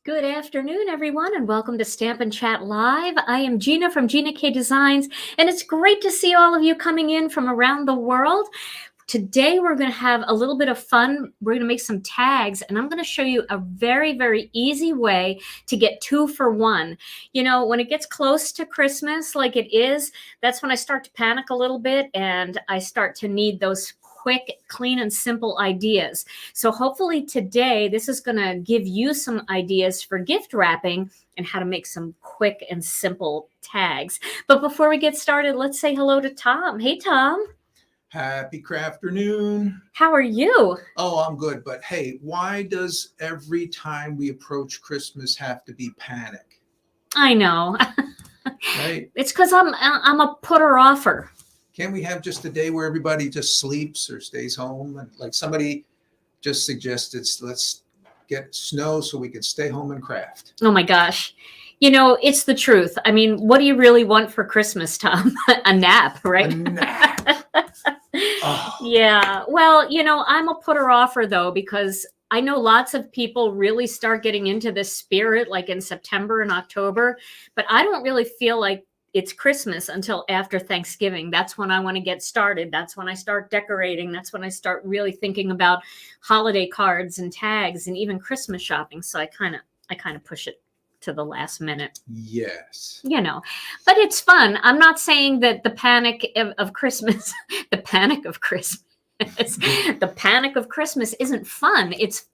Good afternoon, everyone, and welcome to Stampin' Chat Live. I am Gina from Gina K Designs, and it's great to see all of you coming in from around the world. Today, we're going to have a little bit of fun. We're going to make some tags, and I'm going to show you a very, very easy way to get 2 for 1. You know, when it gets close to Christmas, like it is, that's when I start to panic a little bit, and I start to need those quick, clean, and simple ideas. So hopefully today, this is going to give you some ideas for gift wrapping and how to make some quick and simple tags. But before we get started, let's say hello to Tom. Hey, Tom. Happy crafternoon. How are you? Oh, I'm good. But hey, why does every time we approach Christmas have to be panic? I know. Right? It's because I'm a putter-offer. Can't we have just a day where everybody just sleeps or stays home? And like somebody just suggested, let's get snow so we can stay home and craft. Oh my gosh. You know, it's the truth. I mean, what do you really want for Christmas, Tom? A nap, right? A nap. Oh. Yeah. Well, you know, I'm a putter-offer though, because I know lots of people really start getting into this spirit like in September and October, but I don't really feel like it's Christmas until after Thanksgiving. That's when I want to get started. That's when I start decorating. That's when I start really thinking about holiday cards and tags and even Christmas shopping. So I kind of push it to the last minute. Yes. You know, but it's fun. I'm not saying that the panic of Christmas, the panic of Christmas, the panic of Christmas isn't fun. It's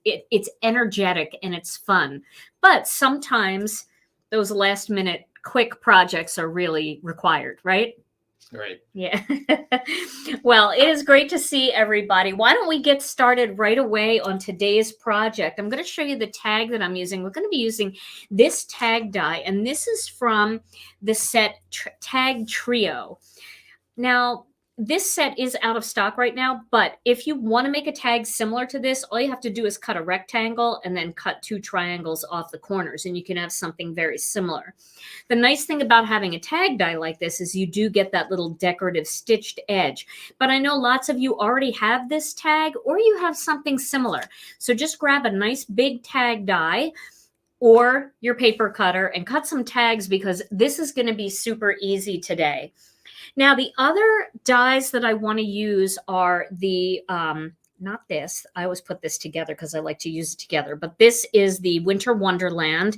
energetic and it's fun. But sometimes those last minute quick projects are really required, right? Right. Yeah. Well, it is great to see everybody. Why don't we get started right away on today's project? I'm going to show you the tag that I'm using. We're going to be using this tag die, and this is from the set Tag Trio. Now, this set is out of stock right now, but if you want to make a tag similar to this, all you have to do is cut a rectangle and then cut 2 triangles off the corners, and you can have something very similar. The nice thing about having a tag die like this is you do get that little decorative stitched edge. But I know lots of you already have this tag or you have something similar. So just grab a nice big tag die or your paper cutter and cut some tags, because this is going to be super easy today. Now, the other dies that I want to use are the, not this, I always put this together because I like to use it together, but this is the Winter Wonderland.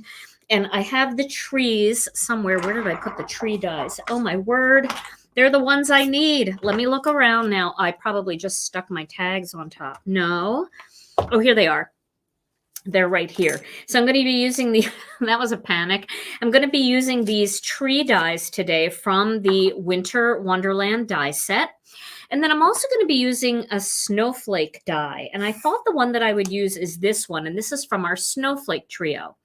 And I have the trees somewhere. Where did I put the tree dies? Oh, my word. They're the ones I need. Let me look around now. I probably just stuck my tags on top. No. Oh, here they are. They're right here. So I'm going to be using the, that was a panic. I'm going to be using these tree dies today from the Winter Wonderland die set. And then I'm also going to be using a snowflake die. And I thought the one that I would use is this one. And this is from our Snowflake Trio.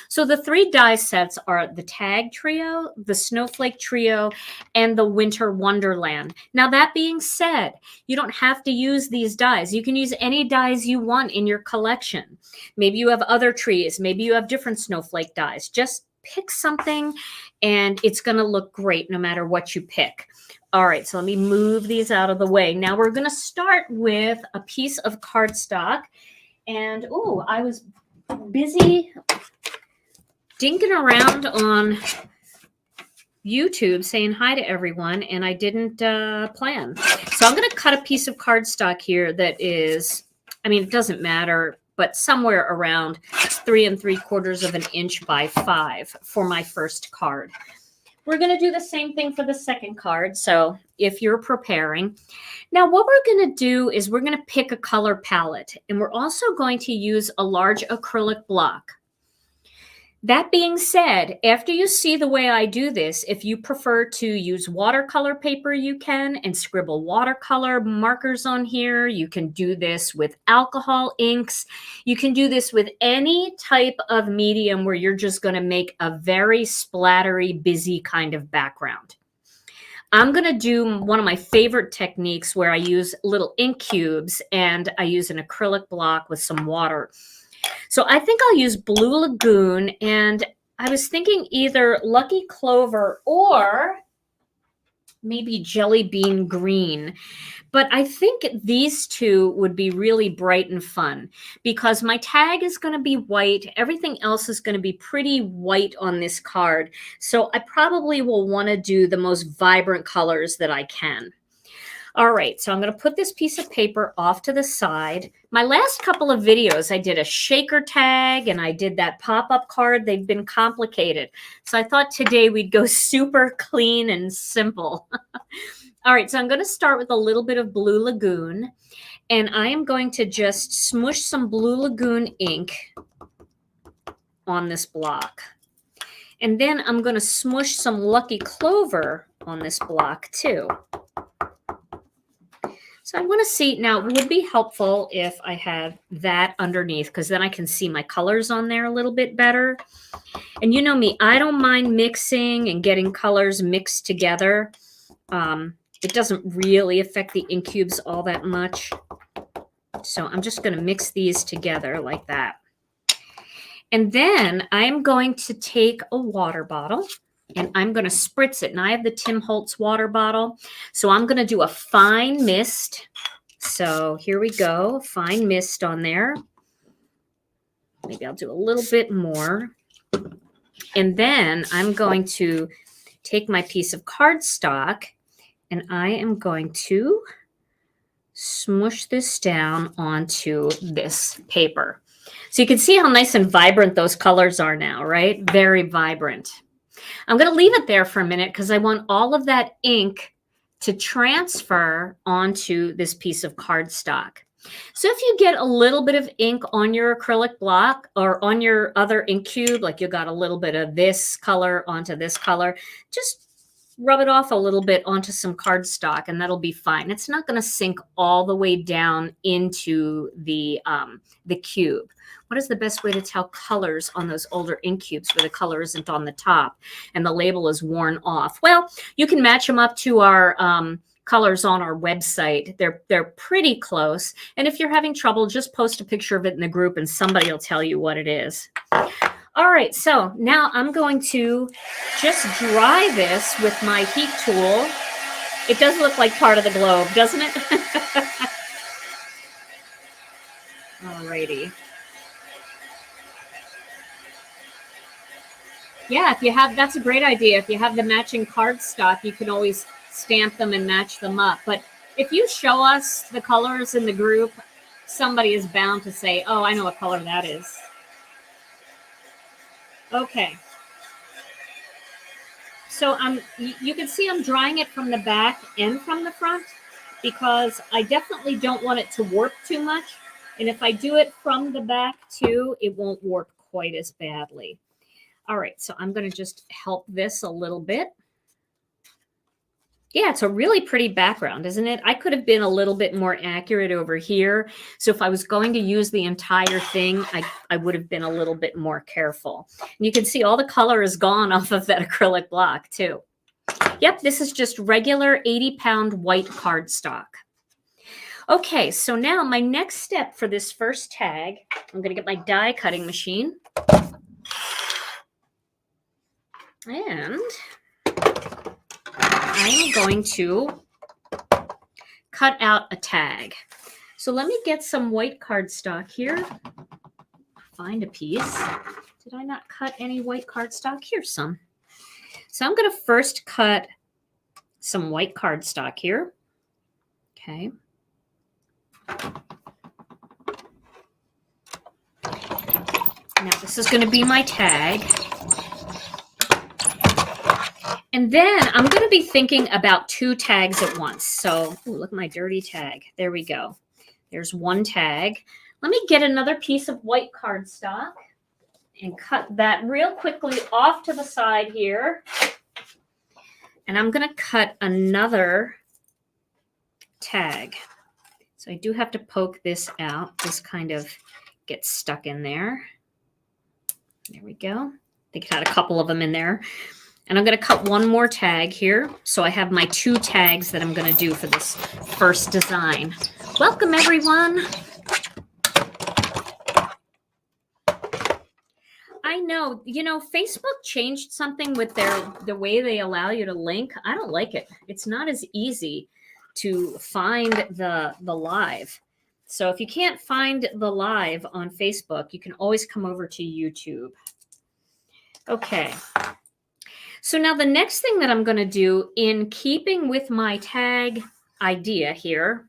So the 3 die sets are the Tag Trio, the Snowflake Trio, and the Winter Wonderland. Now, that being said, you don't have to use these dies. You can use any dies you want in your collection. Maybe you have other trees. Maybe you have different snowflake dies. Just pick something, and it's going to look great no matter what you pick. All right, so let me move these out of the way. Now, we're going to start with a piece of cardstock. And, oh, I was busy dinking around on YouTube saying hi to everyone, and I didn't plan. So I'm going to cut a piece of cardstock here that is, I mean, it doesn't matter, but somewhere around 3 3/4 inches by 5 for my first card. We're going to do the same thing for the second card, so if you're preparing. Now, what we're going to do is we're going to pick a color palette, and we're also going to use a large acrylic block. That being said, after you see the way I do this, if you prefer to use watercolor paper, you can, and scribble watercolor markers on here. You can do this with alcohol inks. You can do this with any type of medium where you're just going to make a very splattery, busy kind of background. I'm going to do one of my favorite techniques where I use little ink cubes and I use an acrylic block with some water. So I think I'll use Blue Lagoon, and I was thinking either Lucky Clover or maybe jelly bean green. But I think these two would be really bright and fun because my tag is going to be white. Everything else is going to be pretty white on this card. So I probably will want to do the most vibrant colors that I can. All right, so I'm going to put this piece of paper off to the side. My last couple of videos, I did a shaker tag and I did that pop-up card. They've been complicated. So I thought today we'd go super clean and simple. All right, so I'm going to start with a little bit of Blue Lagoon. And I am going to just smush some Blue Lagoon ink on this block. And then I'm going to smush some Lucky Clover on this block too. So I want to see, now it would be helpful if I had that underneath because then I can see my colors on there a little bit better. And you know me, I don't mind mixing and getting colors mixed together. It doesn't really affect the ink cubes all that much. So I'm just going to mix these together like that. And then I'm going to take a water bottle. And I'm going to spritz it. And I have the Tim Holtz water bottle. So I'm going to do a fine mist. So here we go. Fine mist on there. Maybe I'll do a little bit more. And then I'm going to take my piece of cardstock and I am going to smush this down onto this paper. So you can see how nice and vibrant those colors are now, right? Very vibrant. I'm going to leave it there for a minute because I want all of that ink to transfer onto this piece of cardstock. So if you get a little bit of ink on your acrylic block or on your other ink cube, like you got a little bit of this color onto this color, just rub it off a little bit onto some cardstock and that'll be fine. It's not going to sink all the way down into the cube. What is the best way to tell colors on those older ink cubes where the color isn't on the top and the label is worn off? Well, you can match them up to our colors on our website. They're pretty close. And if you're having trouble, just post a picture of it in the group and somebody will tell you what it is. All right, so now I'm going to just dry this with my heat tool. It does look like part of the globe, doesn't it? All righty. Yeah, if you have, that's a great idea. If you have the matching cardstock, you can always stamp them and match them up. But if you show us the colors in the group, somebody is bound to say, oh, I know what color that is. Okay. So you can see I'm drying it from the back and from the front because I definitely don't want it to warp too much. And if I do it from the back too, it won't warp quite as badly. All right, so I'm going to just help this a little bit. Yeah, it's a really pretty background, isn't it? I could have been a little bit more accurate over here. So if I was going to use the entire thing, I would have been a little bit more careful. And you can see all the color is gone off of that acrylic block too. Yep, this is just regular 80-pound white cardstock. Okay, so now my next step for this first tag, I'm going to get my die cutting machine. And I'm going to cut out a tag. So let me get some white cardstock here. Find a piece. Did I not cut any white cardstock? Here's some. So I'm going to first cut some white cardstock here. Okay. Now this is going to be my tag. And then I'm going to be thinking about 2 tags at once. So, ooh, look at my dirty tag. There we go. There's one tag. Let me get another piece of white cardstock and cut that real quickly off to the side here. And I'm going to cut another tag. So I do have to poke this out. This kind of gets stuck in there. There we go. I think it had a couple of them in there. And I'm going to cut one more tag here. So I have my 2 tags that I'm going to do for this first design. Welcome, everyone. I know, you know, Facebook changed something with the way they allow you to link. I don't like it. It's not as easy to find the live. So if you can't find the live on Facebook, you can always come over to YouTube. Okay. So now the next thing that I'm going to do, in keeping with my tag idea here,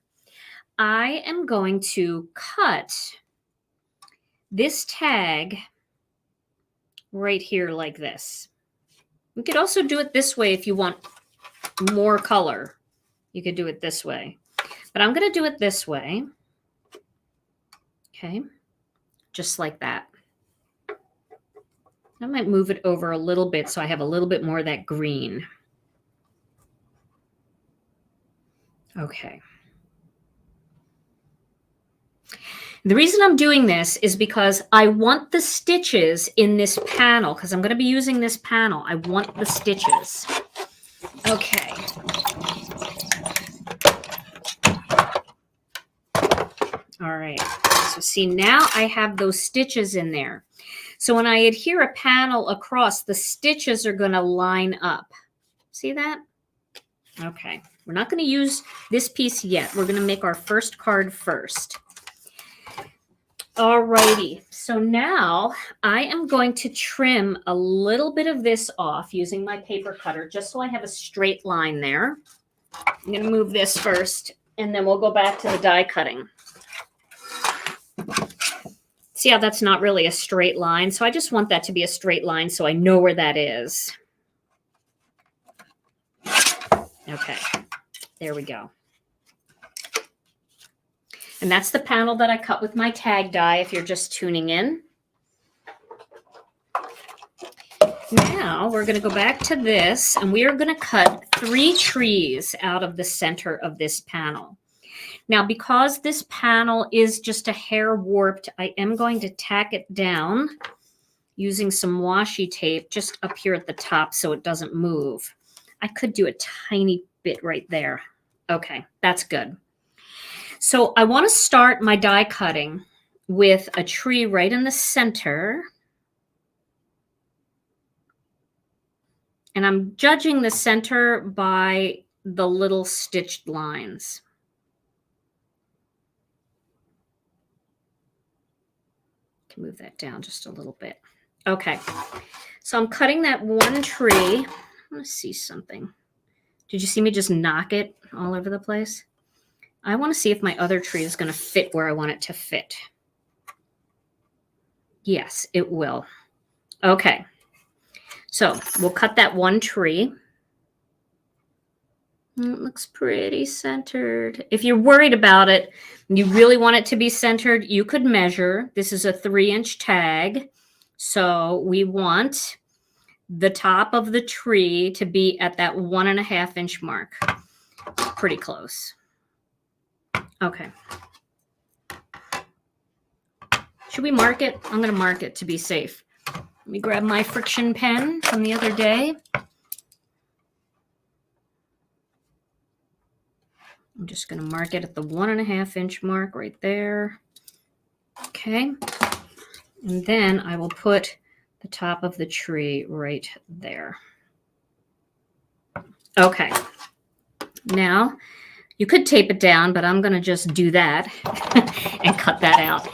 I am going to cut this tag right here like this. You could also do it this way if you want more color. You could do it this way. But I'm going to do it this way. Okay. Just like that. I might move it over a little bit so I have a little bit more of that green. Okay. The reason I'm doing this is because I want the stitches in this panel, because I'm going to be using this panel. I want the stitches. Okay. All right. So see, now I have those stitches in there. So when I adhere a panel across, the stitches are going to line up. See that? Okay. We're not going to use this piece yet. We're going to make our first card first. All righty. So now I am going to trim a little bit of this off using my paper cutter, just so I have a straight line there. I'm going to move this first, and then we'll go back to the die cutting. See how that's not really a straight line? So I just want that to be a straight line so I know where that is. Okay, there we go. And that's the panel that I cut with my tag die if you're just tuning in. Now we're going to go back to this, and we are going to cut 3 trees out of the center of this panel. Now, because this panel is just a hair warped, I am going to tack it down using some washi tape just up here at the top so it doesn't move. I could do a tiny bit right there. Okay, that's good. So I want to start my die cutting with a tree right in the center. And I'm judging the center by the little stitched lines. Can move that down just a little bit. Okay, so I'm cutting that one tree. I want to see something. Did you see me just knock it all over the place? I want to see if my other tree is going to fit where I want it to fit. Yes, it will. Okay, so we'll cut that one tree. It looks pretty centered. If you're worried about it, you really want it to be centered, you could measure. This is a 3-inch tag. So we want the top of the tree to be at that 1.5-inch mark. Pretty close. Okay. Should we mark it? I'm going to mark it to be safe. Let me grab my friction pen from the other day. I'm just going to mark it at the 1.5-inch mark right there. Okay. And then I will put the top of the tree right there. Okay. Now, you could tape it down, but I'm going to just do that and cut that out.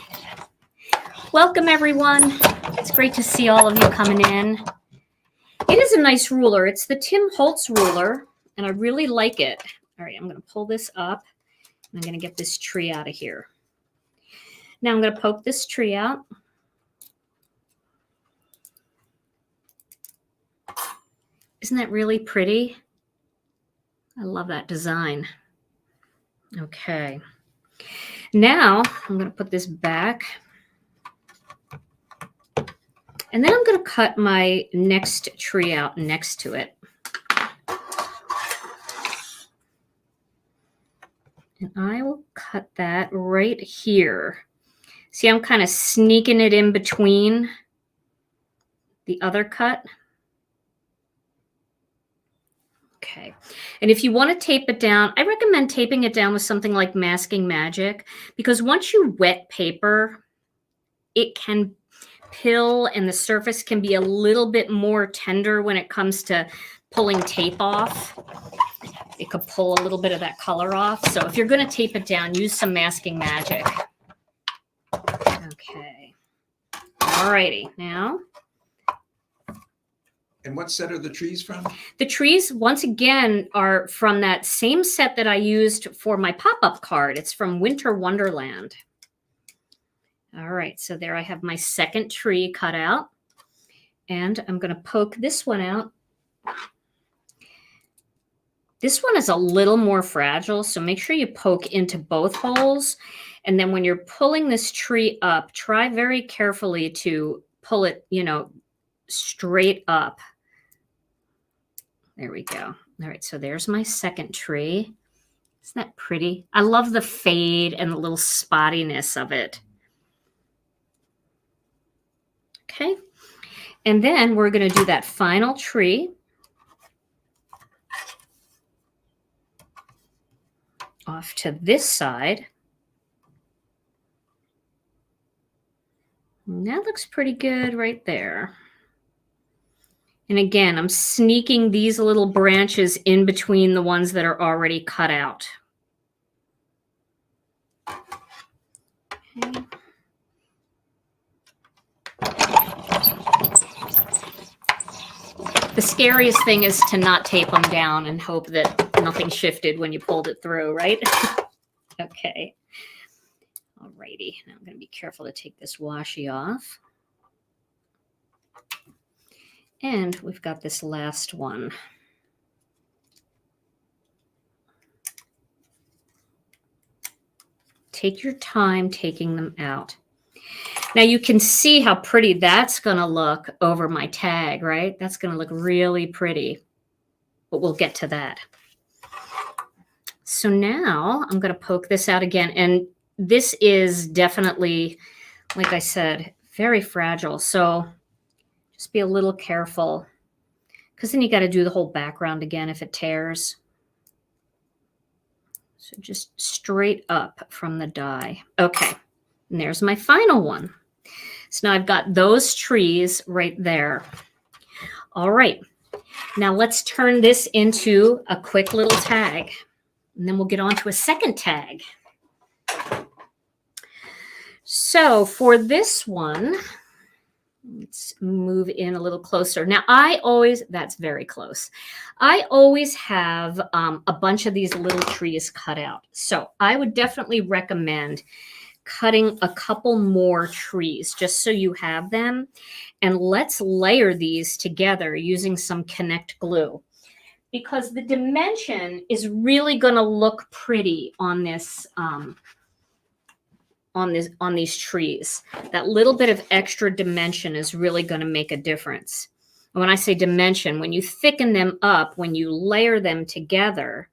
Welcome, everyone. It's great to see all of you coming in. It is a nice ruler. It's the Tim Holtz ruler, and I really like it. All right, I'm going to pull this up, and I'm going to get this tree out of here. Now I'm going to poke this tree out. Isn't that really pretty? I love that design. Okay. Now I'm going to put this back. And then I'm going to cut my next tree out next to it. And I will cut that right here. See, I'm kind of sneaking it in between the other cut. Okay. And if you want to tape it down, I recommend taping it down with something like Masking Magic, because once you wet paper, it can pill and the surface can be a little bit more tender when it comes to pulling tape off. It could pull a little bit of that color off. So if you're going to tape it down, use some masking magic. Okay. Alrighty. Now. And what set are the trees from? The trees, once again, are from that same set that I used for my pop-up card. It's from Winter Wonderland. All right, so there I have my second tree cut out. And I'm going to poke this one out. This one is a little more fragile, so make sure you poke into both holes. And then when you're pulling this tree up, try very carefully to pull it, you know, straight up. There we go. All right, so there's my second tree. Isn't that pretty? I love the fade and the little spottiness of it. Okay, and then we're going to do that final tree. Off to this side. And that looks pretty good right there. And again, I'm sneaking these little branches in between the ones that are already cut out. Okay. The scariest thing is to not tape them down and hope that nothing shifted when you pulled it through, right? Okay. Alrighty. Now I'm going to be careful to take this washi off. And we've got this last one. Take your time taking them out. Now you can see how pretty that's going to look over my tag, right? That's going to look really pretty, but we'll get to that. So now I'm going to poke this out again. And this is definitely, like I said, very fragile. So just be a little careful because then you got to do the whole background again if it tears. So just straight up from the die. Okay. And there's my final one. So now I've got those trees right there. All right. Now let's turn this into a quick little tag. And then we'll get on to a second tag. So for this one, let's move in a little closer. Now that's very close. I always have a bunch of these little trees cut out. So I would definitely recommend cutting a couple more trees just so you have them. And let's layer these together using some Connect glue because the dimension is really going to look pretty on this on these trees. That little bit of extra dimension is really going to make a difference. And when I say dimension, when you thicken them up, when you layer them together,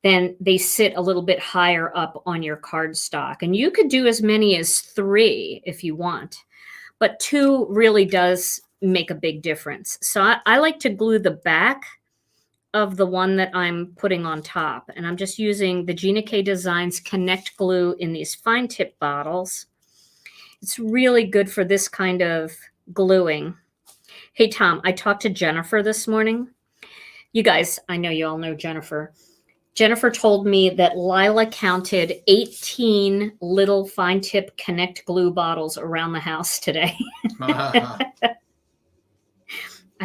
then they sit a little bit higher up on your cardstock. And you could do as many as 3 if you want, but 2 really does make a big difference. So I like to glue the back of the one that I'm putting on top. And I'm just using the Gina K Designs Connect glue in these fine tip bottles. It's really good for this kind of gluing. Hey, Tom, I talked to Jennifer this morning. You guys, I know you all know Jennifer. Jennifer told me that Lila counted 18 little fine tip Connect glue bottles around the house today. I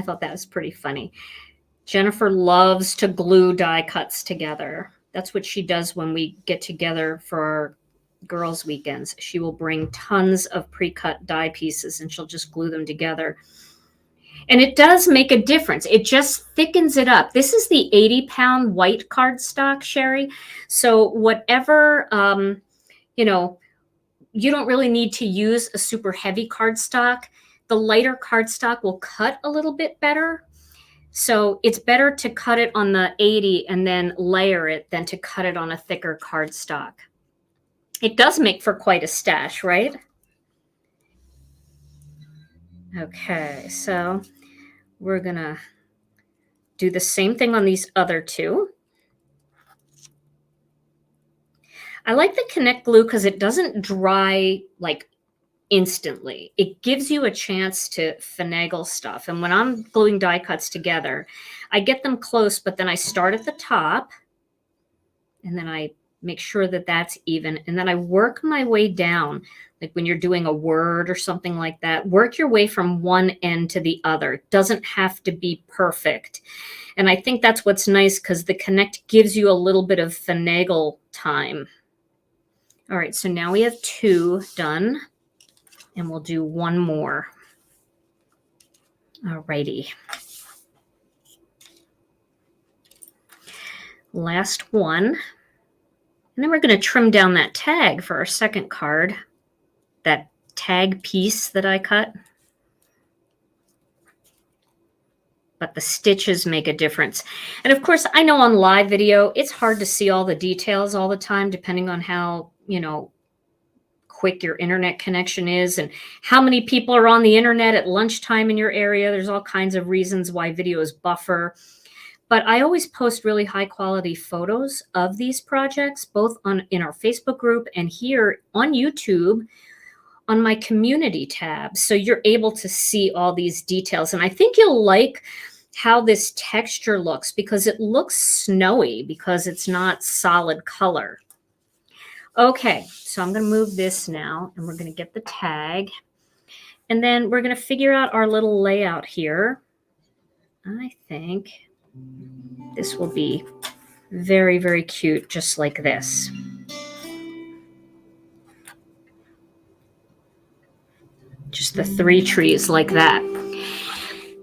thought that was pretty funny. Jennifer loves to glue die cuts together. That's what she does when we get together for our girls' weekends. She will bring tons of pre-cut die pieces and she'll just glue them together. And it does make a difference. It just thickens it up. This is the 80-pound white cardstock, Sherry. So whatever, you know, you don't really need to use a super heavy cardstock. The lighter cardstock will cut a little bit better. So it's better to cut it on the 80 and then layer it than to cut it on a thicker cardstock. It does make for quite a stash, right? Okay, so we're going to do the same thing on these other 2. I like the Connect glue because it doesn't dry like instantly. It gives you a chance to finagle stuff. And when I'm gluing die cuts together, I get them close, but then I start at the top and then I make sure that that's even. And then I work my way down. Like when you're doing a word or something like that, work your way from one end to the other. It doesn't have to be perfect. And I think that's what's nice because the Connect gives you a little bit of finagle time. All right, so now we have 2 done, and we'll do 1 more. All righty. Last one. And then we're going to trim down that tag for our second card, that tag piece that I cut. But the stitches make a difference. And of course, I know on live video, it's hard to see all the details all the time, depending on how, quick your internet connection is and how many people are on the internet at lunchtime in your area. There's all kinds of reasons why videos buffer. But I always post really high quality photos of these projects, both in our Facebook group and here on YouTube on my community tab. So you're able to see all these details. And I think you'll like how this texture looks because it looks snowy because it's not solid color. Okay, so I'm going to move this now and we're going to get the tag. And then we're going to figure out our little layout here. I think this will be very, very cute, just like this. Just the 3 trees like that.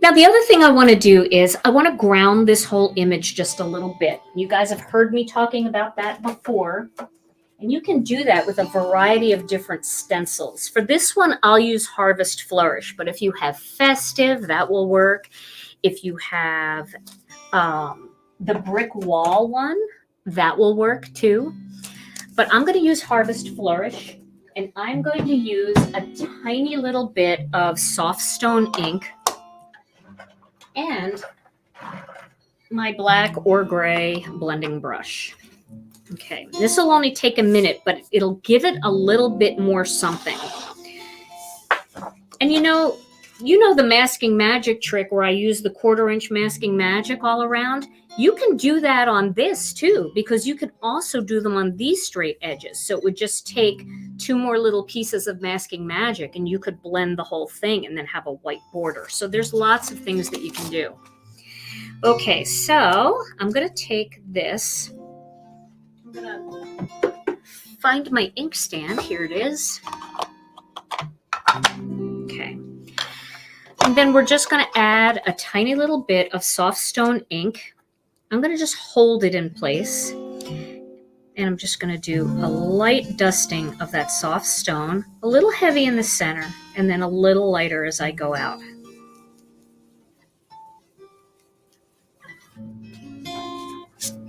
Now, the other thing I want to do is I want to ground this whole image just a little bit. You guys have heard me talking about that before. And you can do that with a variety of different stencils. For this one, I'll use Harvest Flourish. But if you have Festive, that will work. If you have the brick wall one, that will work too. But I'm going to use Harvest Flourish. And I'm going to use a tiny little bit of soft stone ink and my black or gray blending brush. Okay, this will only take a minute, but it'll give it a little bit more something. And you know the masking magic trick where I use the 1/4 inch masking magic all around? You can do that on this too, because you could also do them on these straight edges. So it would just take 2 more little pieces of masking magic and you could blend the whole thing and then have a white border. So there's lots of things that you can do. Okay, so I'm going to take this. I'm going to find my ink stand. Here it is. Okay. And then we're just going to add a tiny little bit of soft stone ink. I'm going to just hold it in place. And I'm just going to do a light dusting of that soft stone, a little heavy in the center, and then a little lighter as I go out.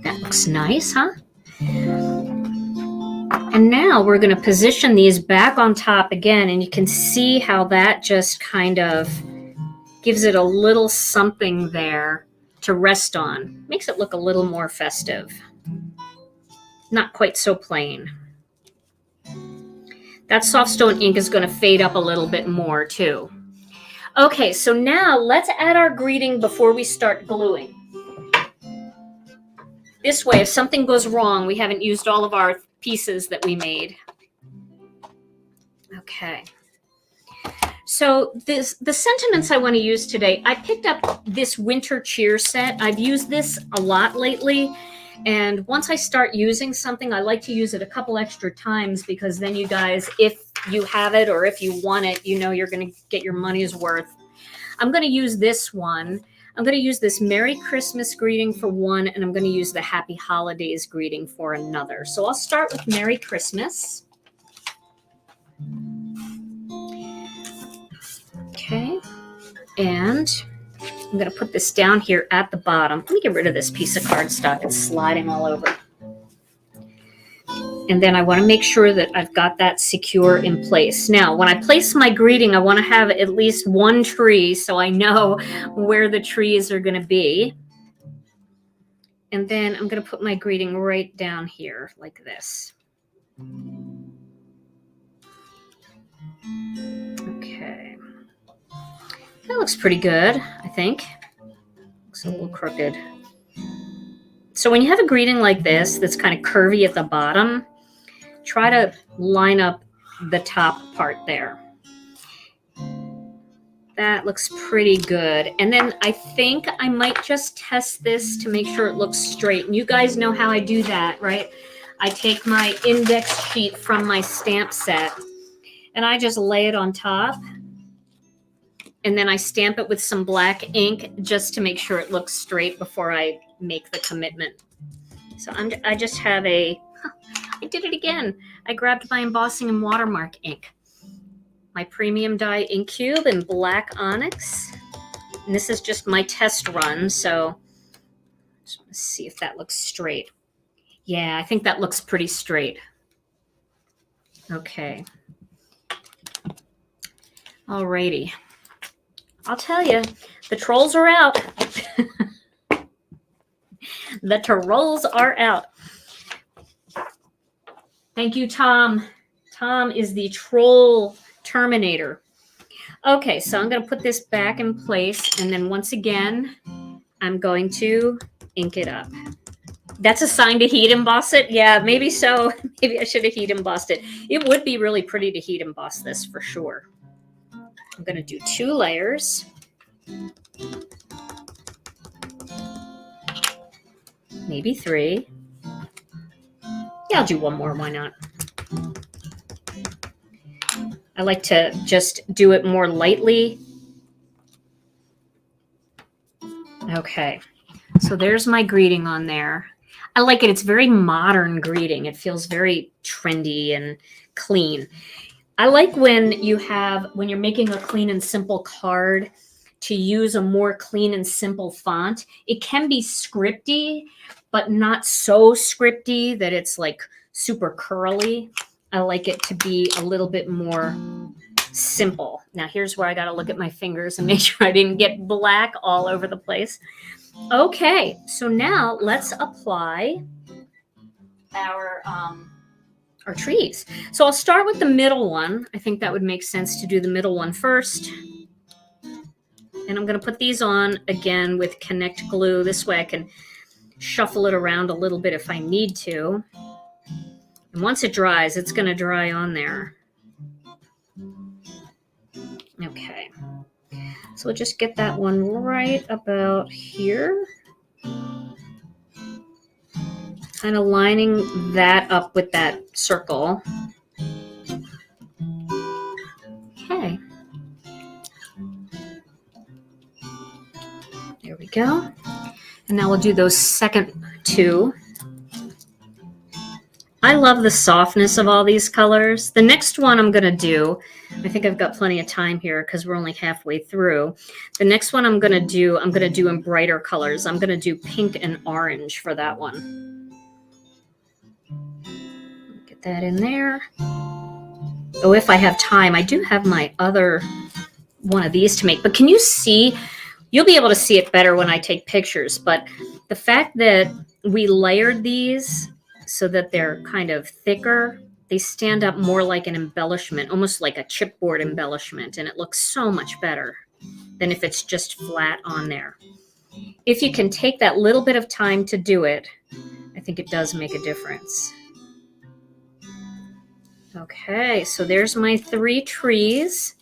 That looks nice, huh? And now we're going to position these back on top again, and you can see how that just kind of gives it a little something there to rest on. Makes it look a little more festive. Not quite so plain. That soft stone ink is going to fade up a little bit more too. Okay, so now let's add our greeting before we start gluing. This way, if something goes wrong, we haven't used all of our pieces that we made. Okay. So the sentiments I want to use today, I picked up this winter cheer set. I've used this a lot lately. And once I start using something, I like to use it a couple extra times because then you guys, if you have it or if you want it, you know you're going to get your money's worth. I'm going to use this one. I'm going to use this Merry Christmas greeting for one, and I'm going to use the Happy Holidays greeting for another. So I'll start with Merry Christmas. Okay. And I'm going to put this down here at the bottom. Let me get rid of this piece of cardstock. It's sliding all over. And then I want to make sure that I've got that secure in place. Now, when I place my greeting, I want to have at least one tree so I know where the trees are going to be. And then I'm going to put my greeting right down here like this. Okay. That looks pretty good, I think. Looks a little crooked. So when you have a greeting like this that's kind of curvy at the bottom, try to line up the top part there. That looks pretty good. And then I think I might just test this to make sure it looks straight. And you guys know how I do that, right? I take my index sheet from my stamp set and I just lay it on top. And then I stamp it with some black ink just to make sure it looks straight before I make the commitment. So I just have I did it again. I grabbed my embossing and watermark ink. My premium dye ink cube in black onyx. And this is just my test run, so just want to see if that looks straight. Yeah, I think that looks pretty straight. Okay. Alrighty. I'll tell you, the trolls are out. The trolls are out. Thank you, Tom. Tom is the troll terminator. Okay, so I'm going to put this back in place, and then once again, I'm going to ink it up. That's a sign to heat emboss it? Yeah, maybe so. Maybe I should have heat embossed it. It would be really pretty to heat emboss this for sure. I'm going to do 2 layers. Maybe 3. Yeah, I'll do 1 more. Why not? I like to just do it more lightly. Okay, so there's my greeting on there. I like it. It's very modern greeting. It feels very trendy and clean. I like when you're making a clean and simple card to use a more clean and simple font. It can be scripty, but not so scripty that it's like super curly. I like it to be a little bit more simple. Now here's where I got to look at my fingers and make sure I didn't get black all over the place. Okay, so now let's apply our trees. So I'll start with the middle one. I think that would make sense to do the middle one first. And I'm going to put these on again with Connect glue. This way I can shuffle it around a little bit if I need to. And once it dries, it's going to dry on there. Okay. So we'll just get that one right about here. Kind of lining that up with that circle. Okay. There we go. And now we'll do those second 2. I love the softness of all these colors. The next one I'm going to do, I think I've got plenty of time here because we're only halfway through. The next one I'm going to do in brighter colors. I'm going to do pink and orange for that one. Get that in there. Oh, if I have time, I do have my other one of these to make. But can you see? You'll be able to see it better when I take pictures. But the fact that we layered these so that they're kind of thicker, they stand up more like an embellishment, almost like a chipboard embellishment, and it looks so much better than if it's just flat on there. If you can take that little bit of time to do it, I think it does make a difference. Okay, so there's my 3 trees.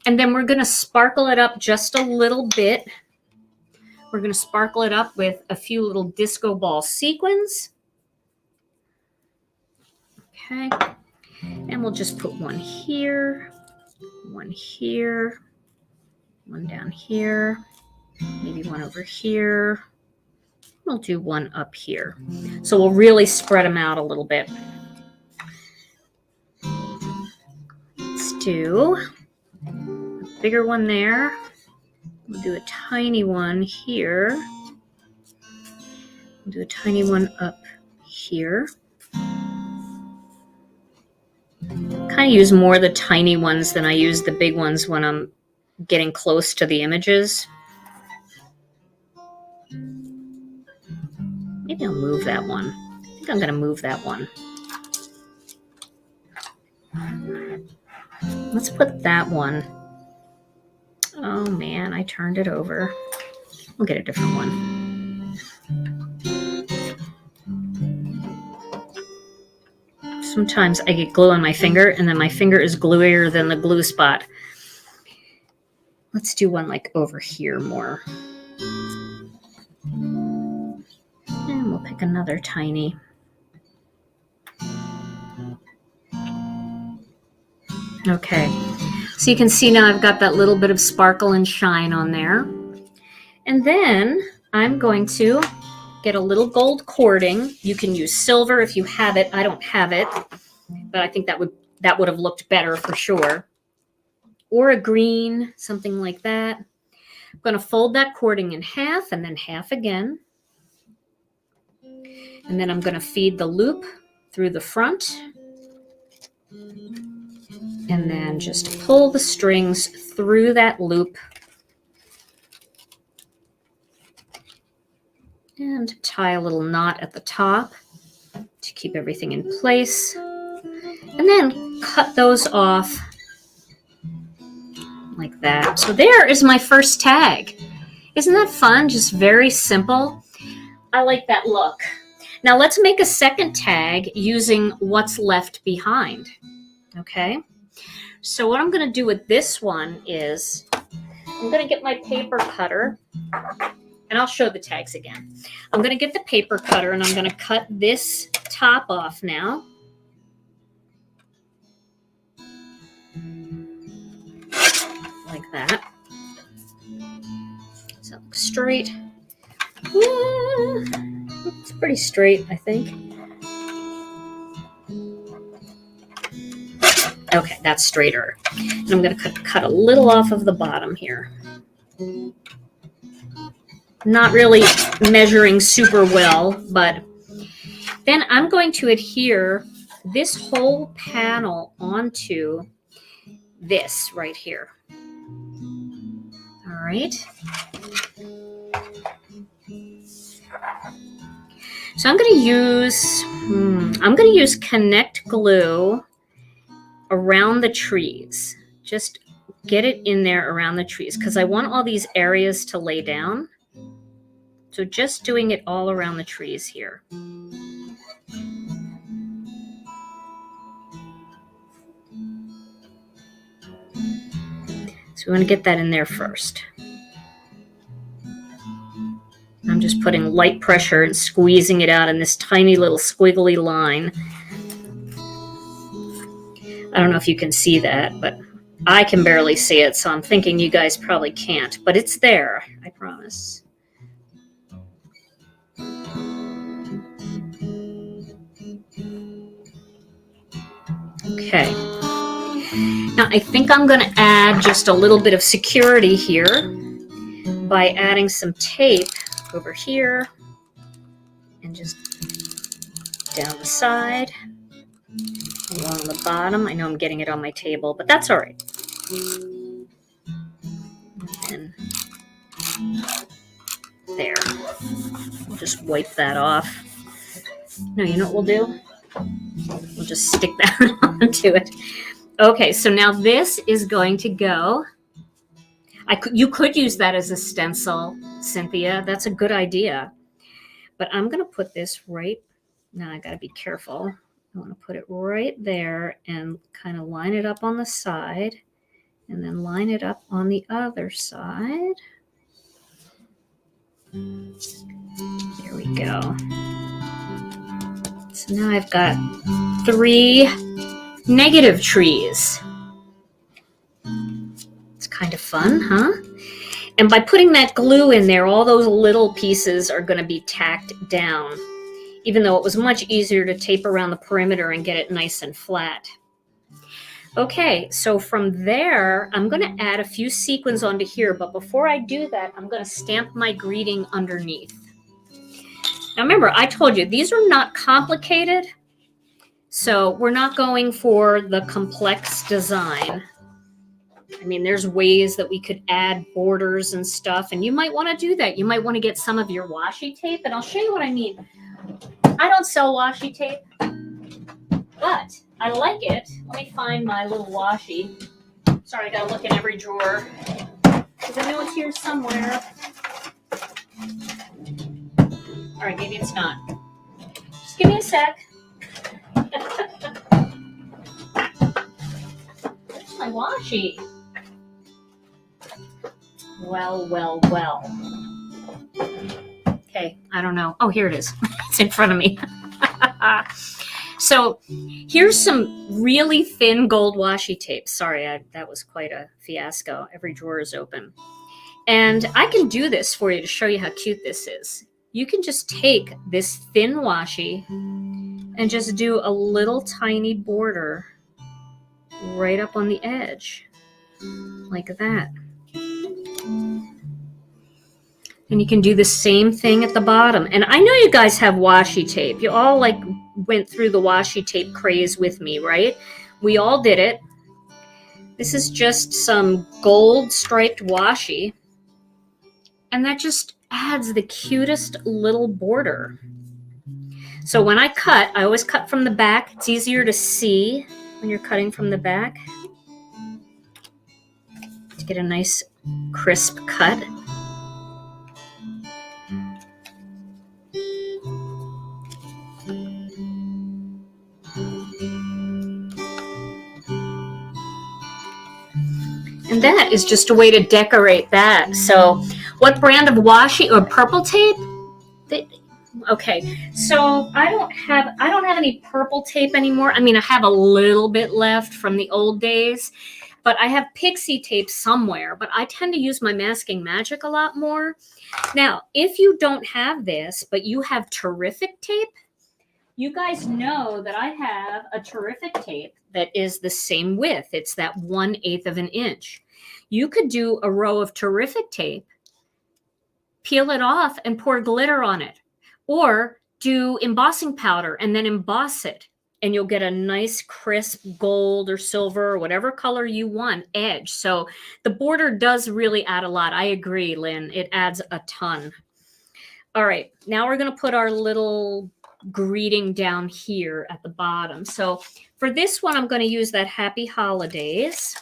And then we're going to sparkle it up just a little bit. We're going to sparkle it up with a few little disco ball sequins. Okay, and we'll just put one here, one down here, maybe one over here. We'll do one up here. So we'll really spread them out a little bit. Let's do a bigger one there. We'll do a tiny one here. We'll do a tiny one up here. Kind of use more of the tiny ones than I use the big ones when I'm getting close to the images. Maybe I'll move that one. I think I'm going to move that one. Let's put that one. Oh man, I turned it over. We'll get a different one. Sometimes I get glue on my finger and then my finger is gluier than the glue spot. Let's do one like over here more. And we'll pick another tiny. Okay, so you can see now I've got that little bit of sparkle and shine on there. And then I'm going to get a little gold cording. You can use silver if you have it. I don't have it, but I think that would have looked better for sure. Or a green, something like that. I'm going to fold that cording in half and then half again. And then I'm going to feed the loop through the front. And then just pull the strings through that loop. And tie a little knot at the top to keep everything in place. And then cut those off like that. So there is my first tag. Isn't that fun? Just very simple. I like that look. Now let's make a second tag using what's left behind. Okay. So what I'm going to do with this one is I'm going to get my paper cutter and I'll show the tags again. I'm going to get the paper cutter and I'm going to cut this top off now. Like that. So it looks straight. It's pretty straight, I think. Okay, that's straighter. And I'm going to cut a little off of the bottom here. Not really measuring super well, but then I'm going to adhere this whole panel onto this right here. All right. So I'm going to use Connect glue around the trees. Just get it in there around the trees because I want all these areas to lay down. So just doing it all around the trees here. So we want to get that in there first. I'm just putting light pressure and squeezing it out in this tiny little squiggly line. I don't know if you can see that, but I can barely see it, so I'm thinking you guys probably can't. But it's there, I promise. Okay. Now I think I'm going to add just a little bit of security here by adding some tape over here and just down the side, along the bottom. I know I'm getting it on my table, but that's all right. And there. We'll just wipe that off. No, you know what we'll do? We'll just stick that onto it. Okay, so now this is going to go. You could use that as a stencil, Cynthia. That's a good idea. But I'm going to put this right. Now I got to be careful. I want to put it right there and kind of line it up on the side and then line it up on the other side. There we go. So now I've got 3 negative trees. It's kind of fun, huh? And by putting that glue in there, all those little pieces are going to be tacked down, even though it was much easier to tape around the perimeter and get it nice and flat. Okay, so from there, I'm going to add a few sequins onto here, but before I do that, I'm going to stamp my greeting underneath. Now remember, I told you, these are not complicated, so we're not going for the complex design. I mean, there's ways that we could add borders and stuff, and you might want to do that. You might want to get some of your washi tape, and I'll show you what I mean. I don't sell washi tape, but I like it. Let me find my little washi. Sorry, I gotta look in every drawer because I know it's here somewhere. All right, maybe it's not. Just give me a sec. Where's my washi? Well, well, well. Okay, I don't know. Oh, here it is. It's in front of me. So here's some really thin gold washi tape. Sorry, that was quite a fiasco. Every drawer is open. And I can do this for you to show you how cute this is. You can just take this thin washi and just do a little tiny border right up on the edge, like that. And you can do the same thing at the bottom. And I know you guys have washi tape. You all like went through the washi tape craze with me, right? We all did it. This is just some gold striped washi. And that just adds the cutest little border. So when I cut, I always cut from the back. It's easier to see when you're cutting from the back to get a nice crisp cut. And that is just a way to decorate that. So what brand of washi or purple tape? Okay, so I don't have any purple tape anymore. I mean, I have a little bit left from the old days, but I have pixie tape somewhere, but I tend to use my Masking Magic a lot more. Now, if you don't have this, but you have terrific tape, you guys know that I have a terrific tape that is the same width. It's that 1/8 of an inch. You could do a row of terrific tape, peel it off and pour glitter on it, or do embossing powder and then emboss it. And you'll get a nice crisp gold or silver or whatever color you want edge. So the border does really add a lot. I agree, Lynn. It adds a ton. All right, now we're going to put our little greeting down here at the bottom. So for this one, I'm going to use that Happy Holidays.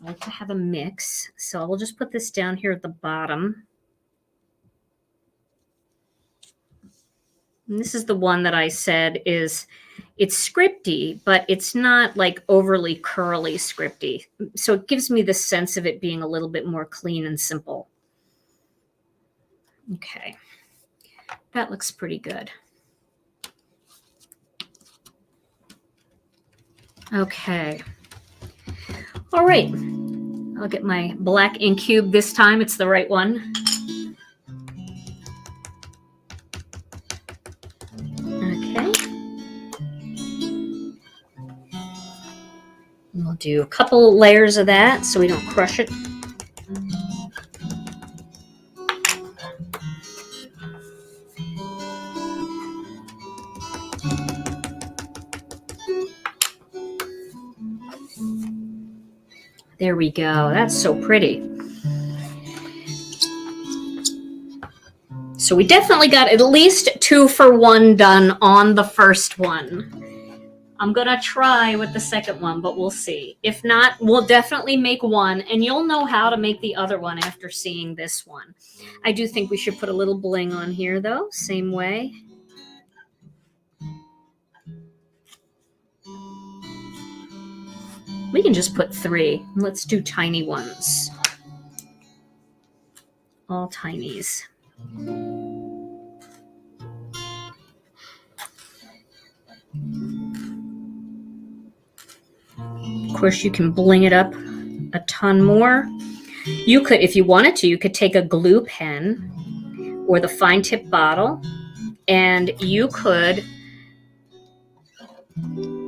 I like to have a mix. So we'll just put this down here at the bottom. And this is the one that I said it's scripty, but it's not like overly curly scripty. So it gives me the sense of it being a little bit more clean and simple. Okay, that looks pretty good. Okay. All right. I'll get my black ink cube this time. It's the right one. Okay. And we'll do a couple layers of that so we don't crush it. There we go. That's so pretty. So we definitely got at least 2 for 1 done on the first one. I'm going to try with the second one, but we'll see. If not, we'll definitely make one, and you'll know how to make the other one after seeing this one. I do think we should put a little bling on here, though, same way. We can just put 3. Let's do tiny ones. All tinies. Of course, you can bling it up a ton more. You could, if you wanted to, you could take a glue pen or the fine tip bottle, and you could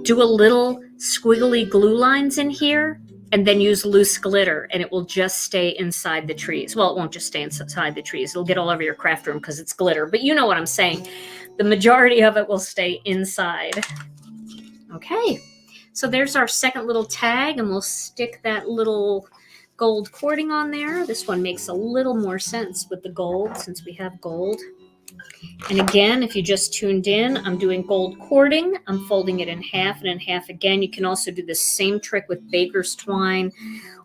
do a little squiggly glue lines in here and then use loose glitter, and it will just stay inside the trees. Well, it won't just stay inside the trees. It'll get all over your craft room because it's glitter, but you know what I'm saying. The majority of it will stay inside. Okay, so there's our second little tag, and we'll stick that little gold cording on there. This one makes a little more sense with the gold since we have gold. And again, if you just tuned in, I'm doing gold cording. I'm folding it in half and in half again. You can also do the same trick with baker's twine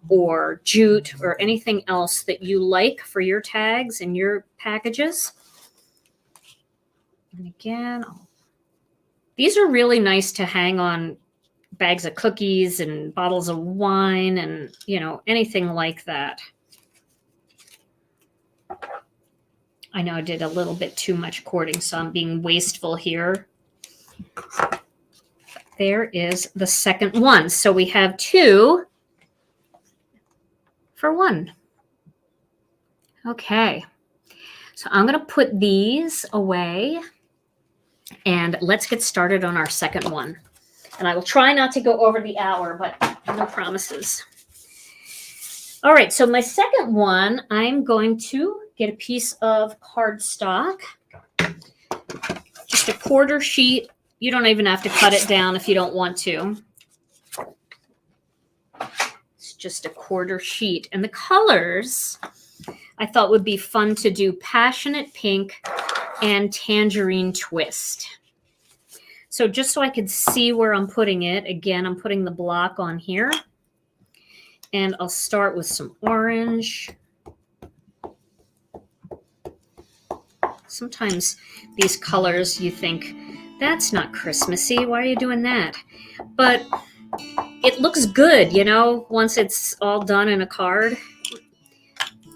or jute or anything else that you like for your tags and your packages. And again, these are really nice to hang on bags of cookies and bottles of wine and, you know, anything like that. I know I did a little bit too much cording, so I'm being wasteful here. There is the second one. So we have 2 for 1. Okay. So I'm going to put these away and let's get started on our second one. And I will try not to go over the hour, but no promises. All right. So my second one, I'm going to get a piece of cardstock, just a quarter sheet. You don't even have to cut it down if you don't want to. It's just a quarter sheet. And the colors I thought would be fun to do Passionate Pink and Tangerine Twist. So just so I could see where I'm putting it, again, I'm putting the block on here. And I'll start with some orange. Sometimes these colors, you think, that's not Christmassy. Why are you doing that? But it looks good, you know, once it's all done in a card.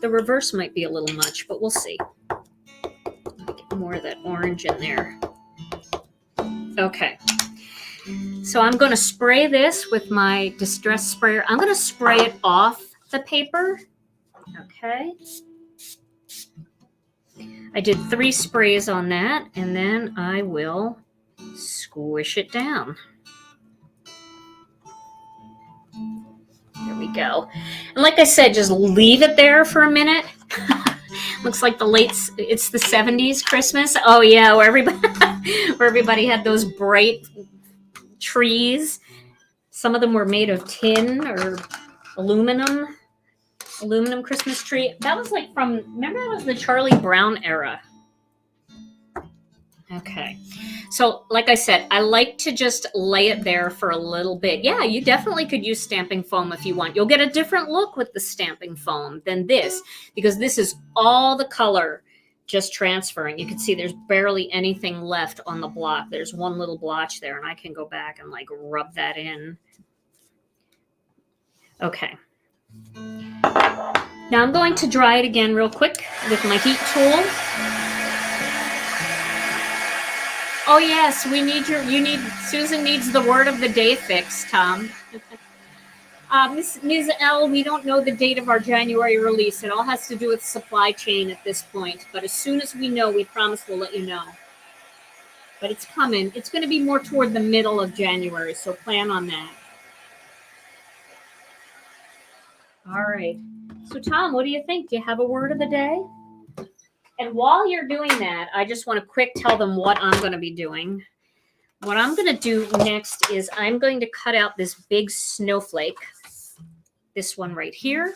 The reverse might be a little much, but we'll see. Get more of that orange in there. Okay. So I'm going to spray this with my distress sprayer. I'm going to spray it off the paper. Okay. I did 3 sprays on that, and then I will squish it down. There we go. And like I said, just leave it there for a minute. Looks like it's the 70s Christmas. Oh yeah, where everybody had those bright trees. Some of them were made of tin or aluminum Christmas tree. That was like remember that was the Charlie Brown era. Okay. So like I said, I like to just lay it there for a little bit. Yeah, you definitely could use stamping foam if you want. You'll get a different look with the stamping foam than this, because this is all the color just transferring. You can see there's barely anything left on the block. There's one little blotch there, and I can go back and like rub that in. Okay. Now I'm going to dry it again real quick with my heat tool. Oh yes, Susan needs the word of the day fix, Tom. Ms. L, we don't know the date of our January release. It all has to do with supply chain at this point. But as soon as we know, we promise we'll let you know. But it's coming. It's going to be more toward the middle of January, so plan on that. All right. So Tom, what do you think? Do you have a word of the day? And while you're doing that, I just want to quick tell them what I'm going to be doing. What I'm going to do next is I'm going to cut out this big snowflake, this one right here,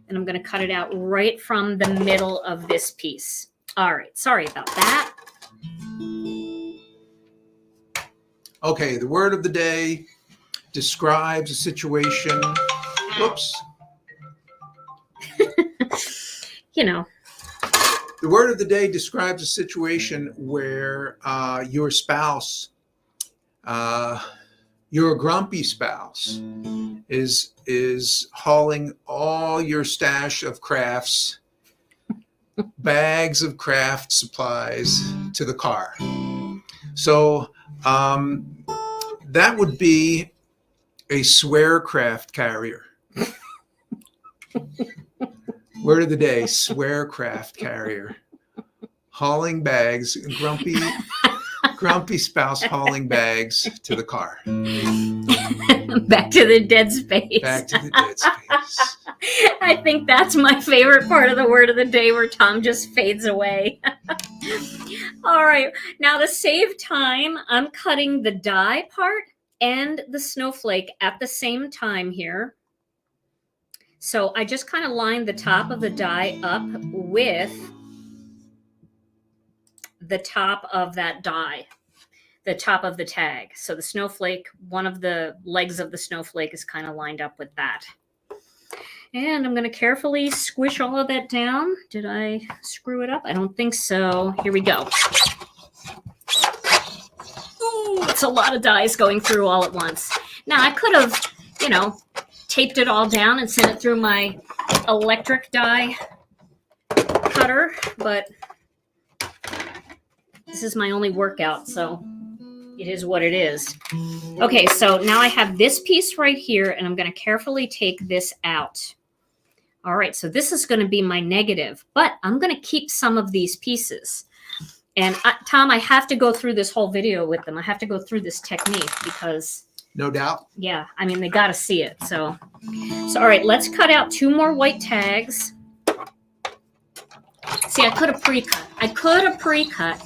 and I'm going to cut it out right from the middle of this piece. All right, sorry about that. Okay, the word of the day describes a situation. Whoops. You know. The word of the day describes a situation where your spouse, your grumpy spouse, is hauling all your stash of crafts, bags of craft supplies to the car. So that would be a swear craft carrier. Word of the day, swear craft carrier. Hauling bags, grumpy spouse hauling bags to the car. Back to the dead space. Back to the dead space. I think that's my favorite part of the word of the day, where Tom just fades away. All right. Now to save time, I'm cutting the die part and the snowflake at the same time here. So I just kind of lined the top of the die up with the top of that die, the top of the tag. So the snowflake, one of the legs of the snowflake is kind of lined up with that. And I'm going to carefully squish all of that down. Did I screw it up? I don't think so. Here we go. Ooh, it's a lot of dies going through all at once. Now, I could have, you know, taped it all down and sent it through my electric die cutter, but this is my only workout, so it is what it is. Okay, so now I have this piece right here, and I'm going to carefully take this out. All right, so this is going to be my negative, but I'm going to keep some of these pieces. And Tom, I have to go through this whole video with them. I have to go through this technique because... No doubt. Yeah, I mean, they got to see it. So, all right, let's cut out 2 more white tags. See, I could have pre-cut.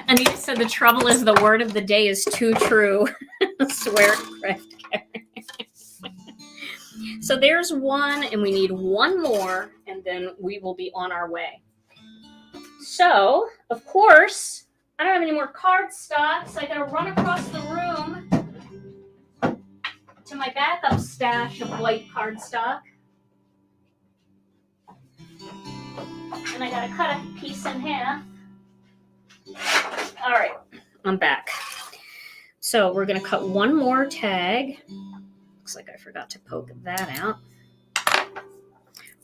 Anita said the trouble is the word of the day is too true. Swear craft. So there's one, and we need one more, and then we will be on our way. So, of course, I don't have any more cardstock, so I gotta run across the room to my backup stash of white cardstock. And I gotta cut a piece in half. All right, I'm back. So we're gonna cut one more tag. Looks like I forgot to poke that out.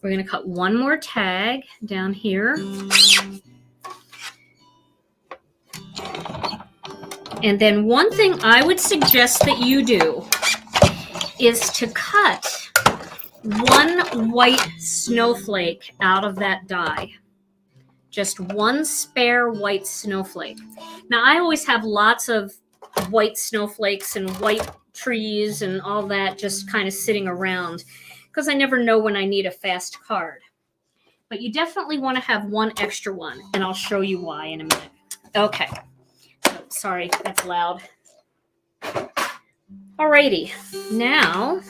We're going to cut one more tag down here. And then one thing I would suggest that you do is to cut one white snowflake out of that die. Just one spare white snowflake. Now, I always have lots of white snowflakes and white trees and all that just kind of sitting around because I never know when I need a fast card. But you definitely want to have one extra one, and I'll show you why in a minute. Okay. Oh, sorry, that's loud. Alrighty. Now,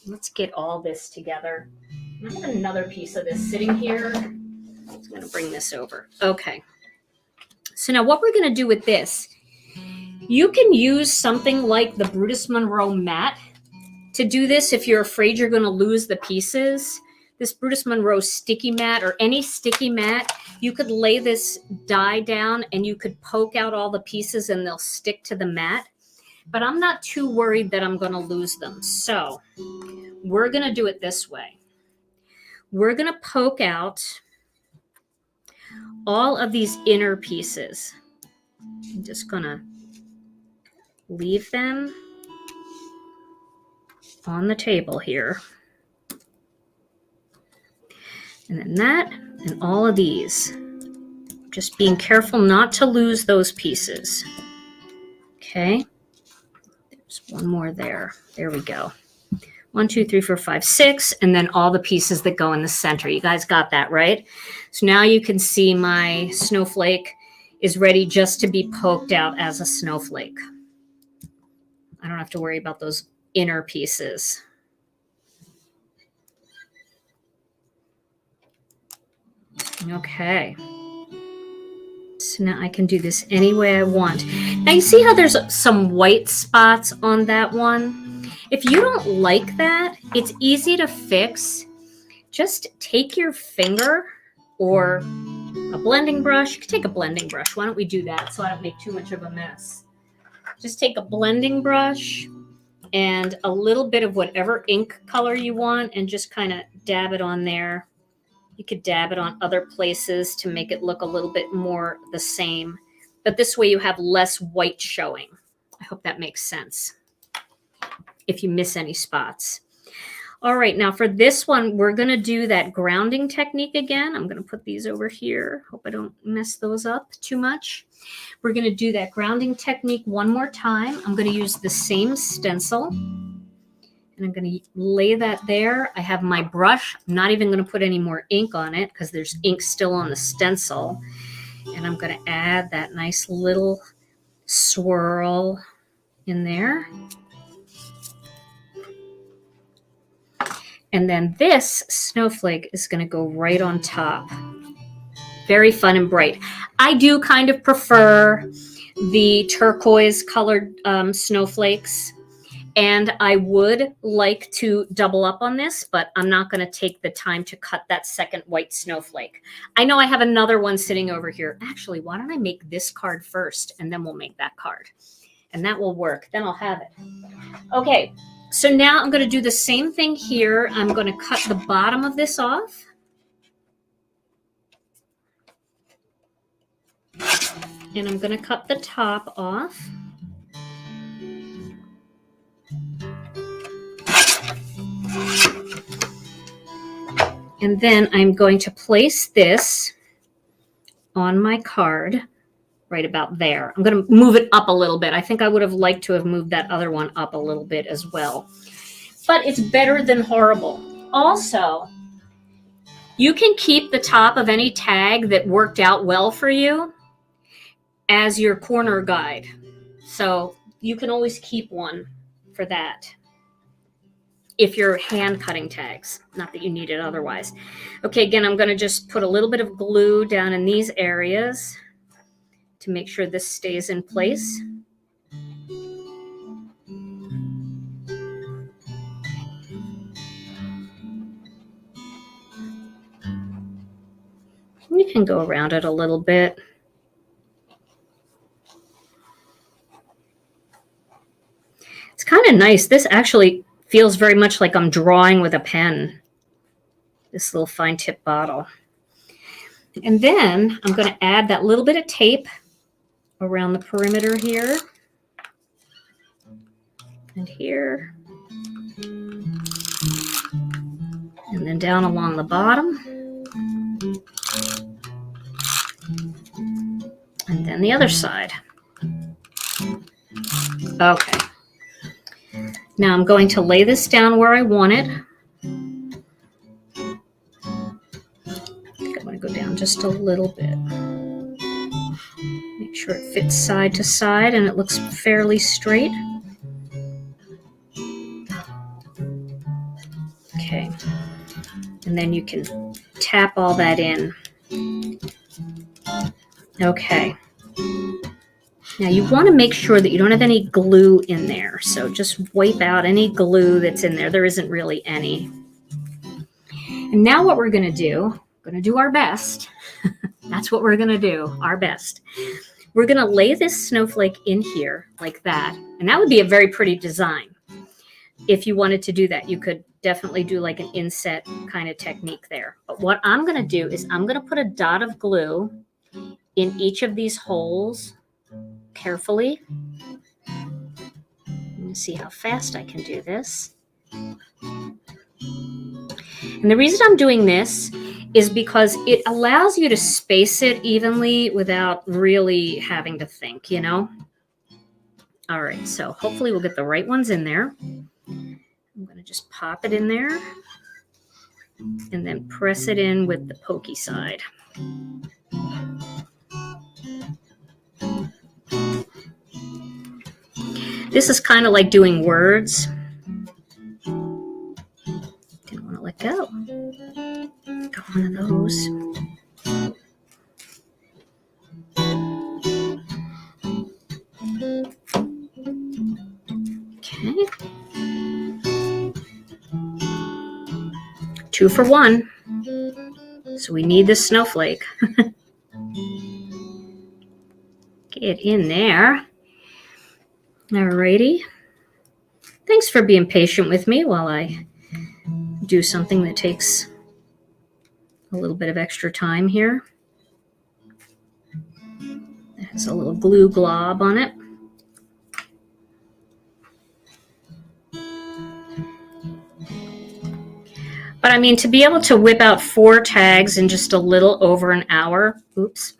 let's get all this together. I have another piece of this sitting here. I'm going to bring this over. Okay. So now what we're going to do with this, you can use something like the Brutus Monroe mat to do this if you're afraid you're going to lose the pieces. This Brutus Monroe sticky mat or any sticky mat, you could lay this die down and you could poke out all the pieces and they'll stick to the mat. But I'm not too worried that I'm going to lose them. So we're going to do it this way. We're going to poke out all of these inner pieces. I'm just going to leave them on the table here. And then that and all of these. Just being careful not to lose those pieces. Okay. There's one more there. There we go. 1, 2, 3, 4, 5, 6, and then all the pieces that go in the center. You guys got that, right? So now you can see my snowflake is ready just to be poked out as a snowflake. I don't have to worry about those inner pieces. Okay. So now I can do this any way I want. Now you see how there's some white spots on that one? If you don't like that, it's easy to fix. Just take your finger or a blending brush. You can take a blending brush. Why don't we do that so I don't make too much of a mess? Just take a blending brush and a little bit of whatever ink color you want and just kind of dab it on there. You could dab it on other places to make it look a little bit more the same. But this way you have less white showing. I hope that makes sense. If you miss any spots. All right, now for this one, we're going to do that grounding technique again. I'm going to put these over here. Hope I don't mess those up too much. We're going to do that grounding technique one more time. I'm going to use the same stencil. And I'm going to lay that there. I have my brush. I'm not even going to put any more ink on it because there's ink still on the stencil. And I'm going to add that nice little swirl in there. And then this snowflake is going to go right on top. Very fun and bright. I do kind of prefer the turquoise colored snowflakes. And I would like to double up on this, but I'm not going to take the time to cut that second white snowflake. I know I have another one sitting over here. Actually, why don't I make this card first, and then we'll make that card. And that will work. Then I'll have it. Okay, so now I'm going to do the same thing here. I'm going to cut the bottom of this off. And I'm going to cut the top off. And then I'm going to place this on my card right about there. I'm going to move it up a little bit. I think I would have liked to have moved that other one up a little bit as well. But it's better than horrible. Also, you can keep the top of any tag that worked out well for you as your corner guide. So you can always keep one for that if you're hand cutting tags. Not that you need it otherwise. Okay, again, I'm going to just put a little bit of glue down in these areas to make sure this stays in place. You can go around it a little bit. It's kind of nice. This actually feels very much like I'm drawing with a pen. This little fine tip bottle. And then I'm going to add that little bit of tape around the perimeter here. And here. And then down along the bottom. And then the other side. Okay. Now I'm going to lay this down where I want it. I think I'm going to go down just a little bit. Make sure it fits side to side and it looks fairly straight. Okay. And then you can tap all that in. Okay. Now you want to make sure that you don't have any glue in there. So just wipe out any glue that's in there. There isn't really any. And now what we're going to do our best. That's what we're going to do, our best. We're going to lay this snowflake in here like that. And that would be a very pretty design. If you wanted to do that, you could definitely do like an inset kind of technique there. But what I'm going to do is I'm going to put a dot of glue in each of these holes carefully. Let me see how fast I can do this. And the reason I'm doing this is because it allows you to space it evenly without really having to think, you know? All right, so hopefully we'll get the right ones in there. I'm going to just pop it in there and then press it in with the pokey side. This is kind of like doing words. Didn't want to let go. Got one of those. Okay. 2 for 1. So we need this snowflake. Get in there. Alrighty. Thanks for being patient with me while I do something that takes a little bit of extra time here. It has a little glue glob on it. But I mean, to be able to whip out 4 tags in just a little over an hour, oops,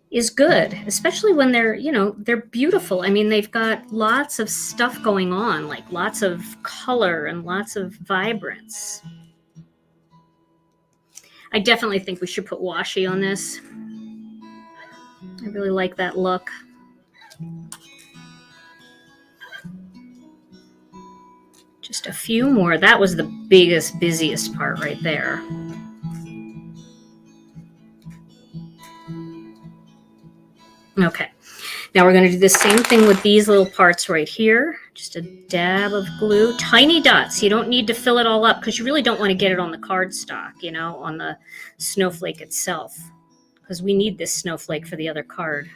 is good, especially when they're, you know, they're beautiful. I mean, they've got lots of stuff going on, like lots of color and lots of vibrance. I definitely think we should put washi on this. I really like that look. Just a few more. That was the biggest, busiest part right there. Okay. Now we're going to do the same thing with these little parts right here. Just a dab of glue, tiny dots. You don't need to fill it all up because you really don't want to get it on the cardstock, you know, on the snowflake itself, because we need this snowflake for the other card.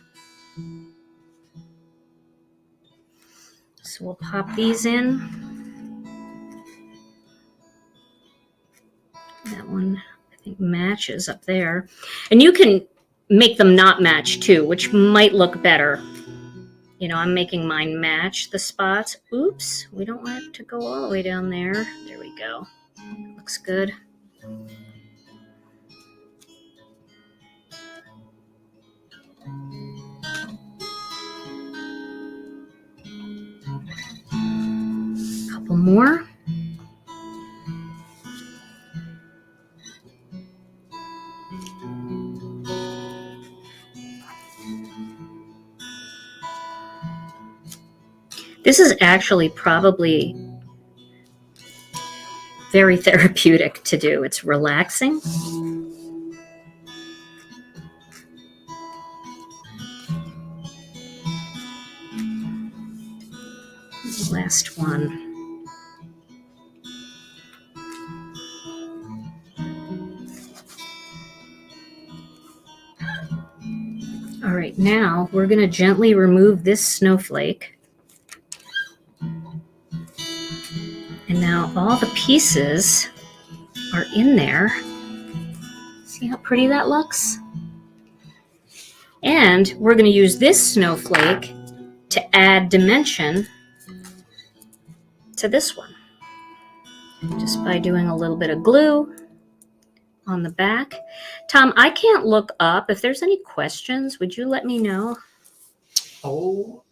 So we'll pop these in. That one, I think, matches up there. And you can make them not match too, which might look better. You know, I'm making mine match the spots. Oops, we don't want it to go all the way down there. There we go. Looks good. Couple more. This is actually probably very therapeutic to do. It's relaxing. Last one. All right, now we're going to gently remove this snowflake. And now all the pieces are in there. See how pretty that looks? And we're going to use this snowflake to add dimension to this one. Just by doing a little bit of glue on the back. Tom, I can't look up. If there's any questions, would you let me know? Oh,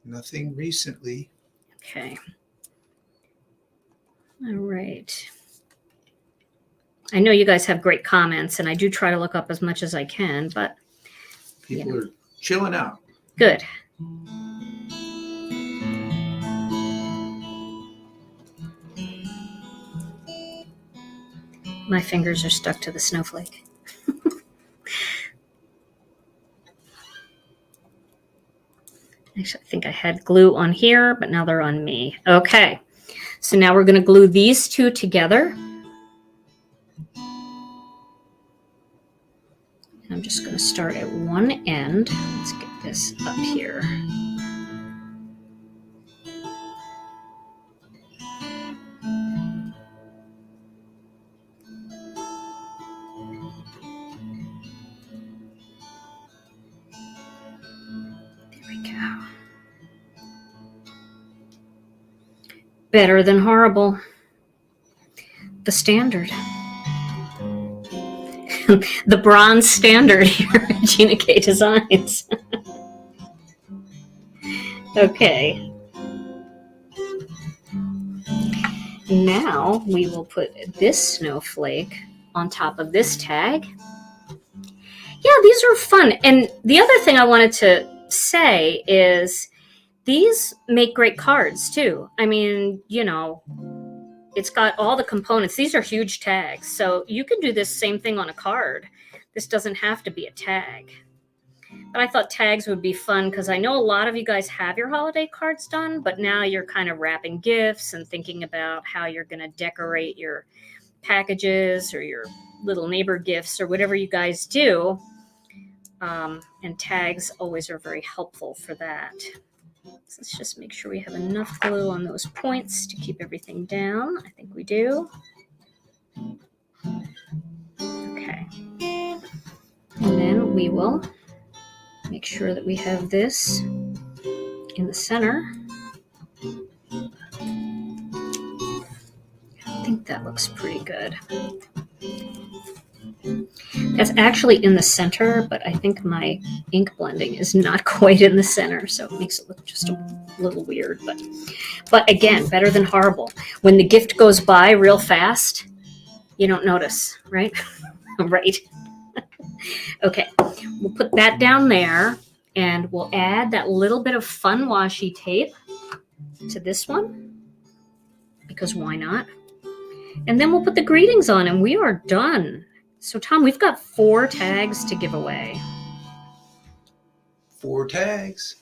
nothing recently. Okay. All right. I know you guys have great comments, and I do try to look up as much as I can, but People are chilling out. good. My fingers are stuck to the snowflake. Actually, I think I had glue on here, but now they're on me. Okay. So now we're going to glue these two together. I'm just going to start at one end. Let's get this up here. There we go. Better than horrible. The standard. The bronze standard here at Gina K Designs. Okay. Now we will put this snowflake on top of this tag. Yeah, these are fun. And the other thing I wanted to say is these make great cards too. I mean, you know, it's got all the components. These are huge tags. So you can do this same thing on a card. This doesn't have to be a tag. But I thought tags would be fun because I know a lot of you guys have your holiday cards done, but now you're kind of wrapping gifts and thinking about how you're going to decorate your packages or your little neighbor gifts or whatever you guys do. And tags always are very helpful for that. So let's just make sure we have enough glue on those points to keep everything down. I think we do. Okay. And then we will make sure that we have this in the center. I think that looks pretty good. That's actually in the center, but I think my ink blending is not quite in the center, so it makes it look just a little weird. But again, better than horrible. When the gift goes by real fast, you don't notice, right? Right. Okay, we'll put that down there, and we'll add that little bit of fun washi tape. to this one, because why not? And then we'll put the greetings on and we are done. So Tom, we've got 4 tags to give away. 4 tags.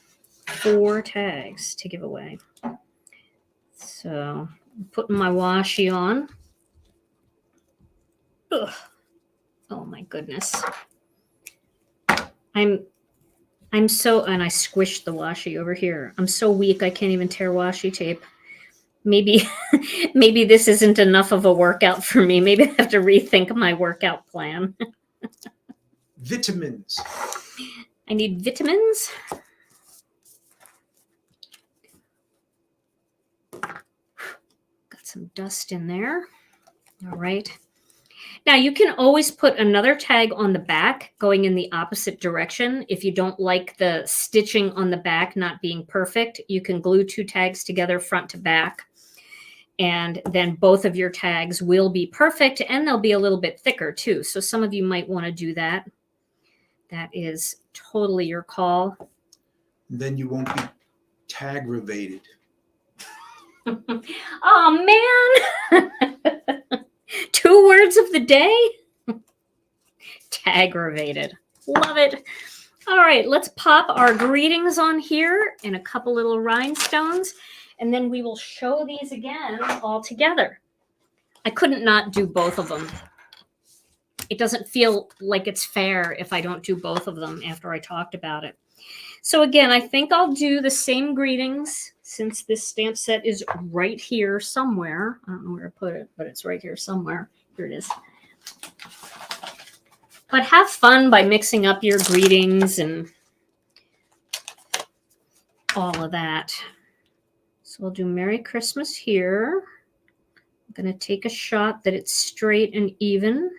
4 tags to give away. So I'm putting my washi on. Ugh. Oh my goodness. I'm so, and I squished the washi over here. I'm so weak I can't even tear washi tape. Maybe maybe this isn't enough of a workout for me. Maybe I have to rethink my workout plan. Vitamins. I need vitamins. Got some dust in there. All right. Now you can always put another tag on the back going in the opposite direction. If you don't like the stitching on the back not being perfect, you can glue 2 tags together front to back. And then both of your tags will be perfect and they'll be a little bit thicker too. So some of you might want to do that. That is totally your call. Then you won't be tag-ravated. Oh man. 2 words of the day. Tag-ravated. Love it. All right, let's pop our greetings on here and a couple little rhinestones, and then we will show these again all together. I couldn't not do both of them. It doesn't feel like it's fair if I don't do both of them after I talked about it. So again, I think I'll do the same greetings since this stamp set is right here somewhere. I don't know where to put it, but it's right here somewhere. Here it is. But have fun by mixing up your greetings and all of that. So we'll do Merry Christmas here. I'm going to take a shot that it's straight and even.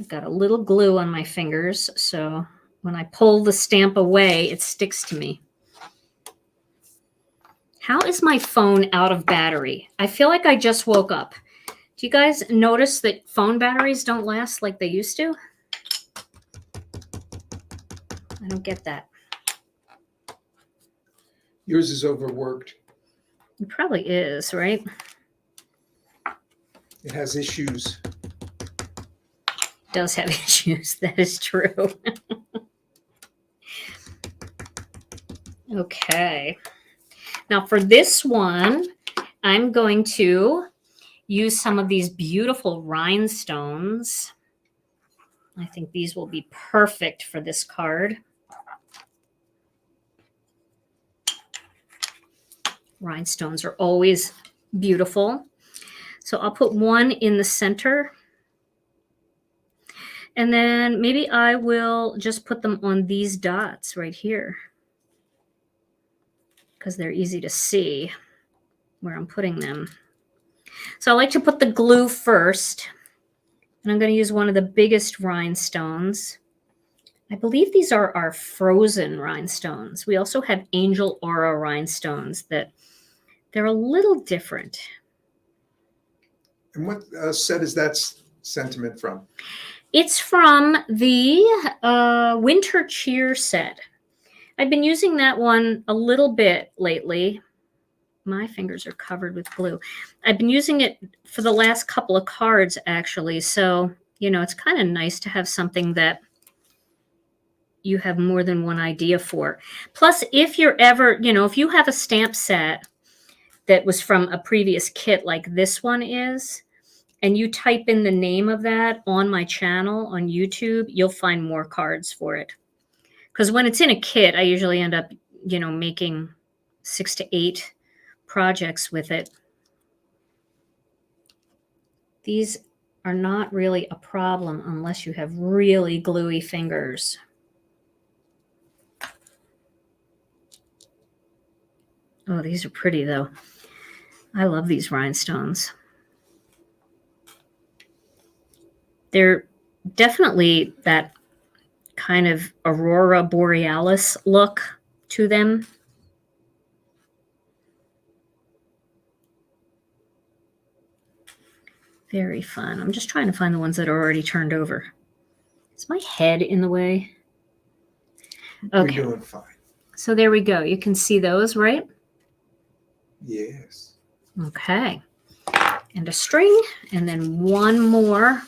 I've got a little glue on my fingers, so when I pull the stamp away, it sticks to me. How is my phone out of battery? I feel like I just woke up. Do you guys notice that phone batteries don't last like they used to? I don't get that. Yours is overworked. It probably is, right? It has issues. It does have issues. That is true. Okay. Now for this one, I'm going to use some of these beautiful rhinestones. I think these will be perfect for this card. Rhinestones are always beautiful. So I'll put one in the center. And then maybe I will just put them on these dots right here, because they're easy to see where I'm putting them. So I like to put the glue first. And I'm going to use one of the biggest rhinestones. I believe these are our frozen rhinestones. We also have Angel Aura rhinestones that they're a little different. And what set is that sentiment from? It's from the Winter Cheer set. I've been using that one a little bit lately. My fingers are covered with glue. I've been using it for the last couple of cards, actually. So, you know, it's kind of nice to have something that you have more than one idea for. Plus, if you're ever, you know, if you have a stamp set that was from a previous kit like this one is, and you type in the name of that on my channel on YouTube, you'll find more cards for it. Because when it's in a kit, I usually end up, you know, making 6 to 8 projects with it. These are not really a problem unless you have really gluey fingers. Oh, these are pretty though. I love these rhinestones. They're definitely that kind of Aurora Borealis look to them. Very fun. I'm just trying to find the ones that are already turned over. Is my head in the way? Okay. You're doing fine. So there we go. You can see those, right? Yes. Okay. And a string, and then one more.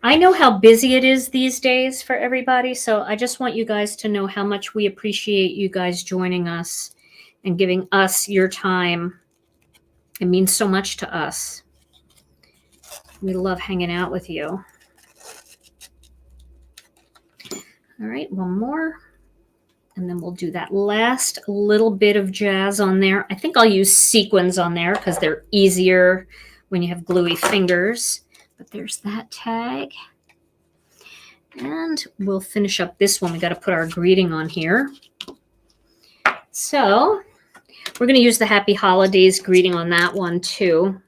I know how busy it is these days for everybody, so I just want you guys to know how much we appreciate you guys joining us and giving us your time. It means so much to us. We love hanging out with you. All right, one more. And then we'll do that last little bit of jazz on there. I think I'll use sequins on there because they're easier when you have gluey fingers. But there's that tag. And we'll finish up this one. We got to put our greeting on here. So we're going to use the Happy Holidays greeting on that one too.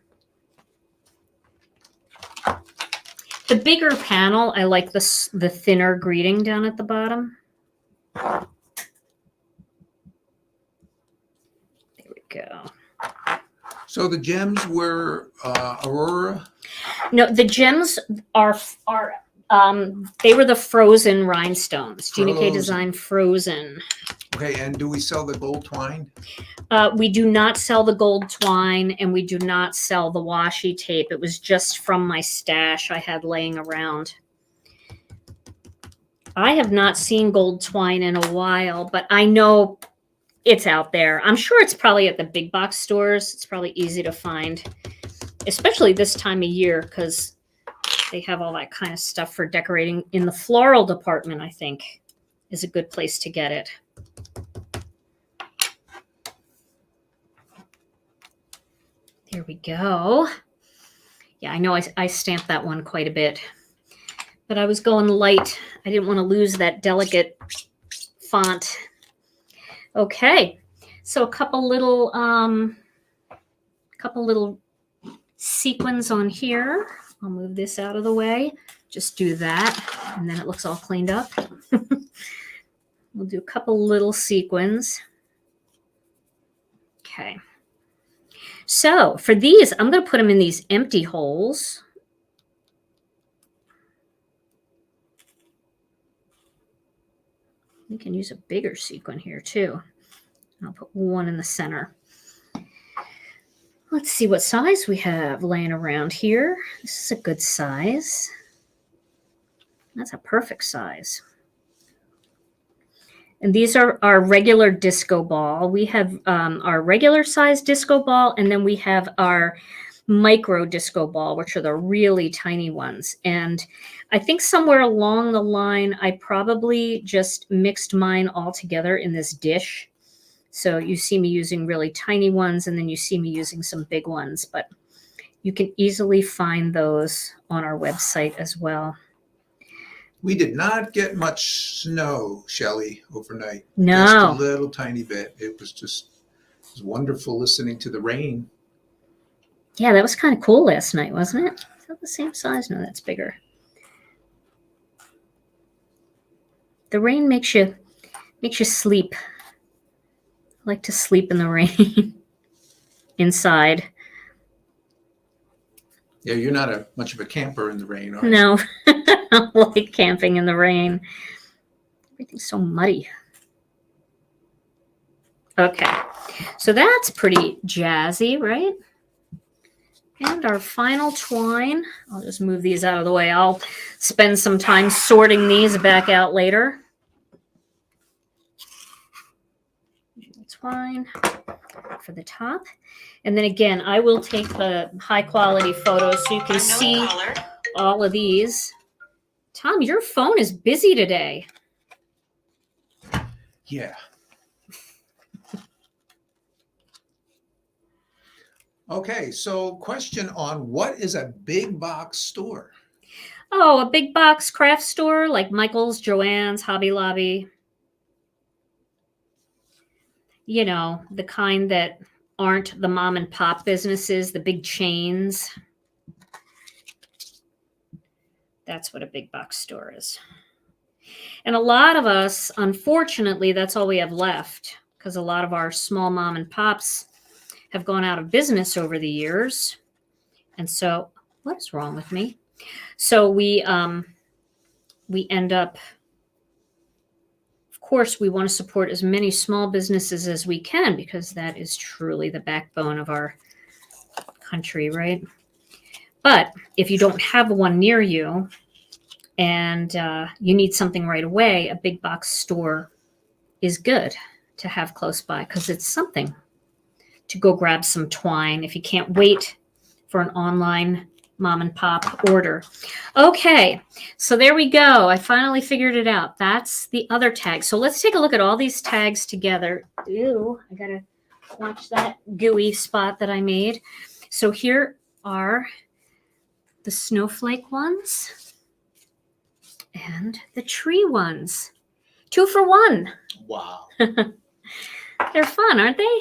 The bigger panel, I like the thinner greeting down at the bottom. There we go. So the gems were Aurora? No, the gems are they were the frozen rhinestones. Gina K Design Frozen. Okay, and do we sell the gold twine? We do not sell the gold twine, and we do not sell the washi tape. It was just from my stash I had laying around. I have not seen gold twine in a while, but I know it's out there. I'm sure it's probably at the big box stores. It's probably easy to find, especially this time of year because they have all that kind of stuff for decorating. In the floral department, I think, is a good place to get it. There we go. Yeah, I know I stamped that one quite a bit, but I was going light. I didn't want to lose that delicate font. Okay, so a couple little sequins on here. I'll move this out of the way. Just do that, and then it looks all cleaned up. We'll do a couple little sequins. Okay. So for these, I'm going to put them in these empty holes. We can use a bigger sequin here too. I'll put one in the center. Let's see what size we have laying around here. This is a good size. That's a perfect size. And these are our regular disco ball. We have our regular size disco ball, and then we have our micro disco ball, which are the really tiny ones. And I think somewhere along the line, I probably just mixed mine all together in this dish. So you see me using really tiny ones, and then you see me using some big ones. But you can easily find those on our website as well. We did not get much snow, Shelley, overnight. No. Just a little tiny bit. It was wonderful listening to the rain. Yeah, that was kind of cool last night, wasn't it? Is that the same size? No, that's bigger. The rain makes you sleep. I like to sleep in the rain inside. Yeah, you're not much of a camper in the rain, are you? No, I don't like camping in the rain. Everything's so muddy. Okay, so that's pretty jazzy, right? And our final twine, I'll just move these out of the way. I'll spend some time sorting these back out later. Twine for the top. And then again, I will take the high quality photos so you can see all of these. Tom, your phone is busy today. Yeah. Okay, so question on what is a big box store? Oh, a big box craft store like Michael's, Joann's, Hobby Lobby. You know, the kind that aren't the mom and pop businesses, the big chains. That's what a big box store is. And a lot of us, unfortunately, that's all we have left because a lot of our small mom and pops have gone out of business over the years. And so, what's wrong with me? So we we end up, of course, we want to support as many small businesses as we can because that is truly the backbone of our country, right? But if you don't have one near you and you need something right away, a big box store is good to have close by because it's something to go grab some twine if you can't wait for an online mom and pop order. Okay, so there we go. I finally figured it out. That's the other tag. So let's take a look at all these tags together. Ew, I gotta watch that gooey spot that I made. So here are the snowflake ones and the tree ones. 2 for 1. Wow. They're fun, aren't they?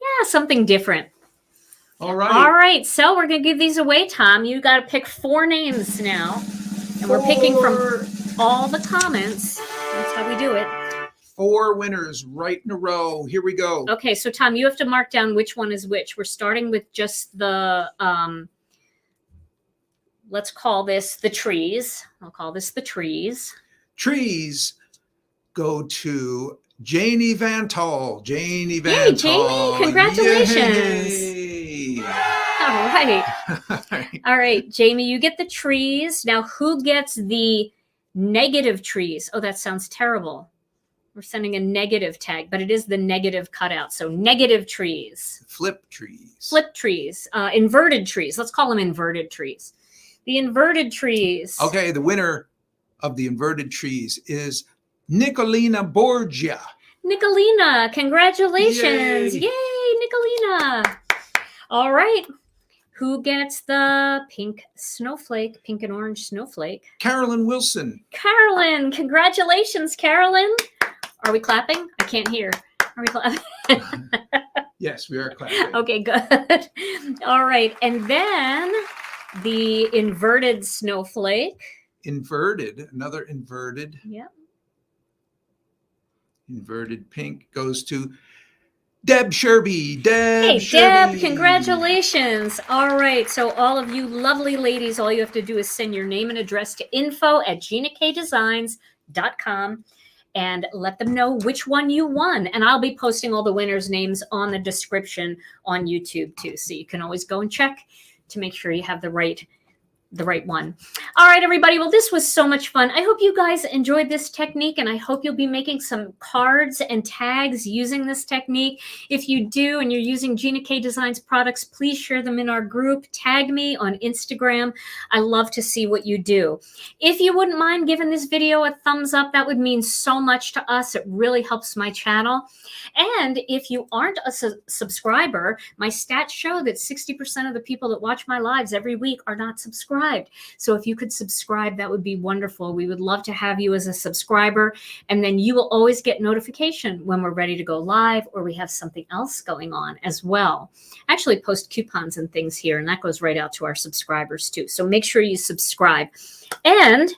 Yeah, something different. All right. All right, so we're going to give these away, Tom. You got to pick 4 names now. And we're picking from all the comments. That's how we do it. 4 winners right in a row. Here we go. Okay, so Tom, you have to mark down which one is which. We're starting with just the, let's call this the trees. I'll call this the trees. Trees go to Janie Vantol. Janie Vantol. Hey, Janie, congratulations. Yay. All right. All right, Jamie, you get the trees. Now, who gets the negative trees? Oh, that sounds terrible. We're sending a negative tag, but it is the negative cutout. So negative trees. Flip trees. Flip trees. Inverted trees. Let's call them inverted trees. The inverted trees. Okay, the winner of the inverted trees is Nicolina Borgia. Nicolina, congratulations. Yay. Yay, Nicolina. All right. Who gets the pink snowflake, pink and orange snowflake? Carolyn Wilson. Carolyn, congratulations, Carolyn. Are we clapping? I can't hear. Are we clapping? Yes, we are clapping. Okay, good. All right. And then the inverted snowflake. Inverted, another inverted. Yep. Inverted pink goes to Deb Schorby. Hey, Schorby. Deb, congratulations. All right. So all of you lovely ladies, all you have to do is send your name and address to info@ginakdesigns.com and let them know which one you won. And I'll be posting all the winners' names on the description on YouTube too. So you can always go and check to make sure you have the right one. All right, everybody. Well, this was so much fun. I hope you guys enjoyed this technique, and I hope you'll be making some cards and tags using this technique. If you do and you're using Gina K Designs products, please share them in our group. Tag me on Instagram. I love to see what you do. If you wouldn't mind giving this video a thumbs up, that would mean so much to us. It really helps my channel. And if you aren't a subscriber, my stats show that 60% of the people that watch my lives every week are not subscribed. So if you could subscribe, that would be wonderful. We would love to have you as a subscriber, and then you will always get notification when we're ready to go live or we have something else going on as well. I actually post coupons and things here, and that goes right out to our subscribers too. So make sure you subscribe. And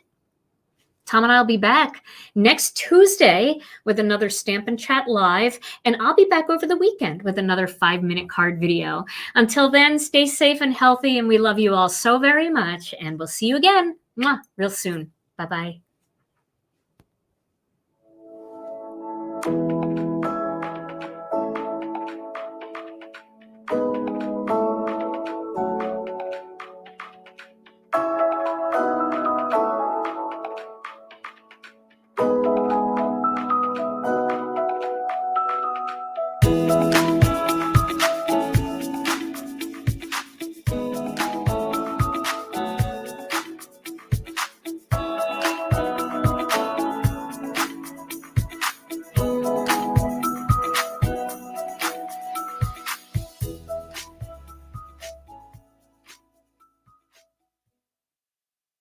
Tom and I will be back next Tuesday with another Stampin' Chat Live, and I'll be back over the weekend with another 5-minute card video. Until then, stay safe and healthy, and we love you all so very much, and we'll see you again real soon. Bye-bye.